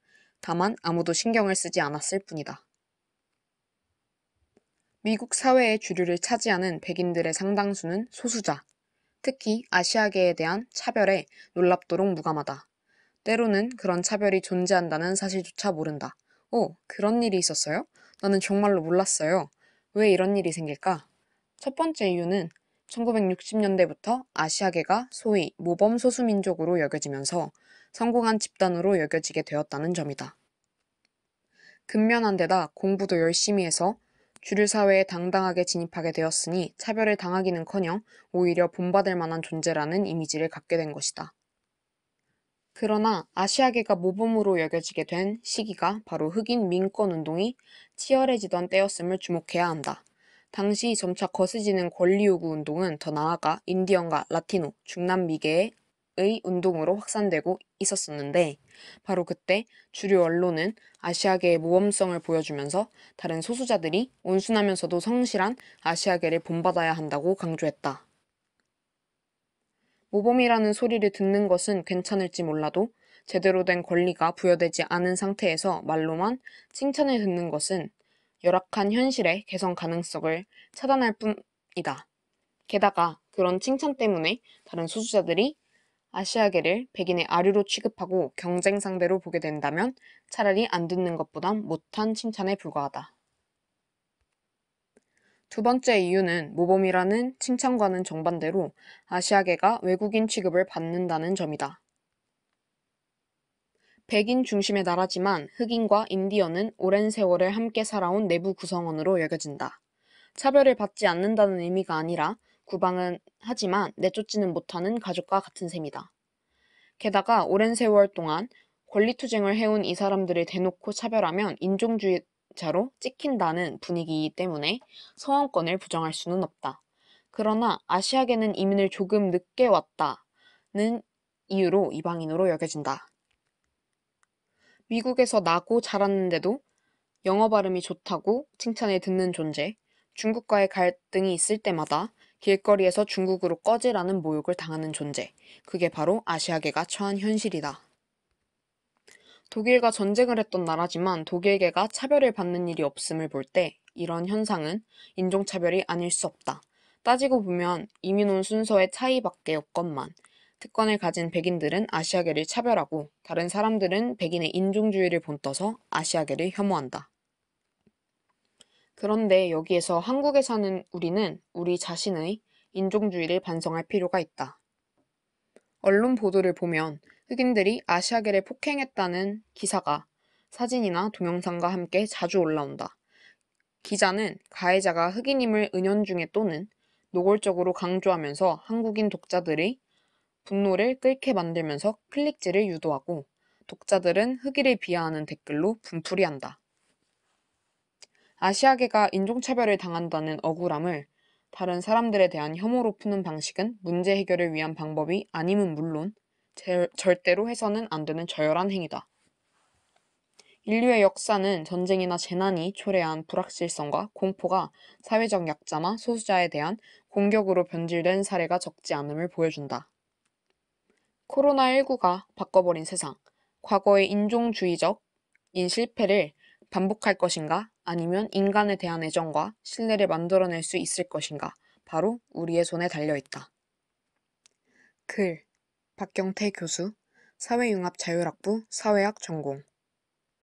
다만 아무도 신경을 쓰지 않았을 뿐이다. 미국 사회의 주류를 차지하는 백인들의 상당수는 소수자, 특히 아시아계에 대한 차별에 놀랍도록 무감하다. 때로는 그런 차별이 존재한다는 사실조차 모른다. 오, 그런 일이 있었어요? 나는 정말로 몰랐어요. 왜 이런 일이 생길까? 첫 번째 이유는 1960년대부터 아시아계가 소위 모범 소수민족으로 여겨지면서 성공한 집단으로 여겨지게 되었다는 점이다. 근면한 데다 공부도 열심히 해서 주류 사회에 당당하게 진입하게 되었으니 차별을 당하기는커녕 오히려 본받을 만한 존재라는 이미지를 갖게 된 것이다. 그러나 아시아계가 모범으로 여겨지게 된 시기가 바로 흑인 민권운동이 치열해지던 때였음을 주목해야 한다. 당시 점차 거세지는 권리요구 운동은 더 나아가 인디언과 라티노, 중남미계의 운동으로 확산되고 있었었는데 바로 그때 주류 언론은 아시아계의 모범성을 보여주면서 다른 소수자들이 온순하면서도 성실한 아시아계를 본받아야 한다고 강조했다. 모범이라는 소리를 듣는 것은 괜찮을지 몰라도 제대로 된 권리가 부여되지 않은 상태에서 말로만 칭찬을 듣는 것은 열악한 현실의 개선 가능성을 차단할 뿐이다. 게다가 그런 칭찬 때문에 다른 소수자들이 아시아계를 백인의 아류로 취급하고 경쟁 상대로 보게 된다면 차라리 안 듣는 것보단 못한 칭찬에 불과하다. 두 번째 이유는 모범이라는 칭찬과는 정반대로 아시아계가 외국인 취급을 받는다는 점이다. 백인 중심의 나라지만 흑인과 인디언은 오랜 세월을 함께 살아온 내부 구성원으로 여겨진다. 차별을 받지 않는다는 의미가 아니라 구방은 하지만 내쫓지는 못하는 가족과 같은 셈이다. 게다가 오랜 세월 동안 권리투쟁을 해온 이 사람들을 대놓고 차별하면 인종주의자로 찍힌다는 분위기이기 때문에 서원권을 부정할 수는 없다. 그러나 아시아계는 이민을 조금 늦게 왔다는 이유로 이방인으로 여겨진다. 미국에서 나고 자랐는데도 영어 발음이 좋다고 칭찬을 듣는 존재, 중국과의 갈등이 있을 때마다 길거리에서 중국으로 꺼지라는 모욕을 당하는 존재. 그게 바로 아시아계가 처한 현실이다. 독일과 전쟁을 했던 나라지만 독일계가 차별을 받는 일이 없음을 볼 때 이런 현상은 인종차별이 아닐 수 없다. 따지고 보면 이민온 순서의 차이밖에 없건만 특권을 가진 백인들은 아시아계를 차별하고 다른 사람들은 백인의 인종주의를 본떠서 아시아계를 혐오한다. 그런데 여기에서 한국에 사는 우리는 우리 자신의 인종주의를 반성할 필요가 있다. 언론 보도를 보면 흑인들이 아시아계를 폭행했다는 기사가 사진이나 동영상과 함께 자주 올라온다. 기자는 가해자가 흑인임을 은연중에 또는 노골적으로 강조하면서 한국인 독자들의 분노를 끓게 만들면서 클릭질을 유도하고 독자들은 흑인을 비하하는 댓글로 분풀이한다. 아시아계가 인종차별을 당한다는 억울함을 다른 사람들에 대한 혐오로 푸는 방식은 문제 해결을 위한 방법이 아님은 물론 절대로 해서는 안 되는 저열한 행위다. 인류의 역사는 전쟁이나 재난이 초래한 불확실성과 공포가 사회적 약자나 소수자에 대한 공격으로 변질된 사례가 적지 않음을 보여준다. 코로나19가 바꿔버린 세상, 과거의 인종주의적인 실패를 반복할 것인가 아니면 인간에 대한 애정과 신뢰를 만들어낼 수 있을 것인가 바로 우리의 손에 달려있다. 글 박경태 교수, 사회융합자율학부 사회학 전공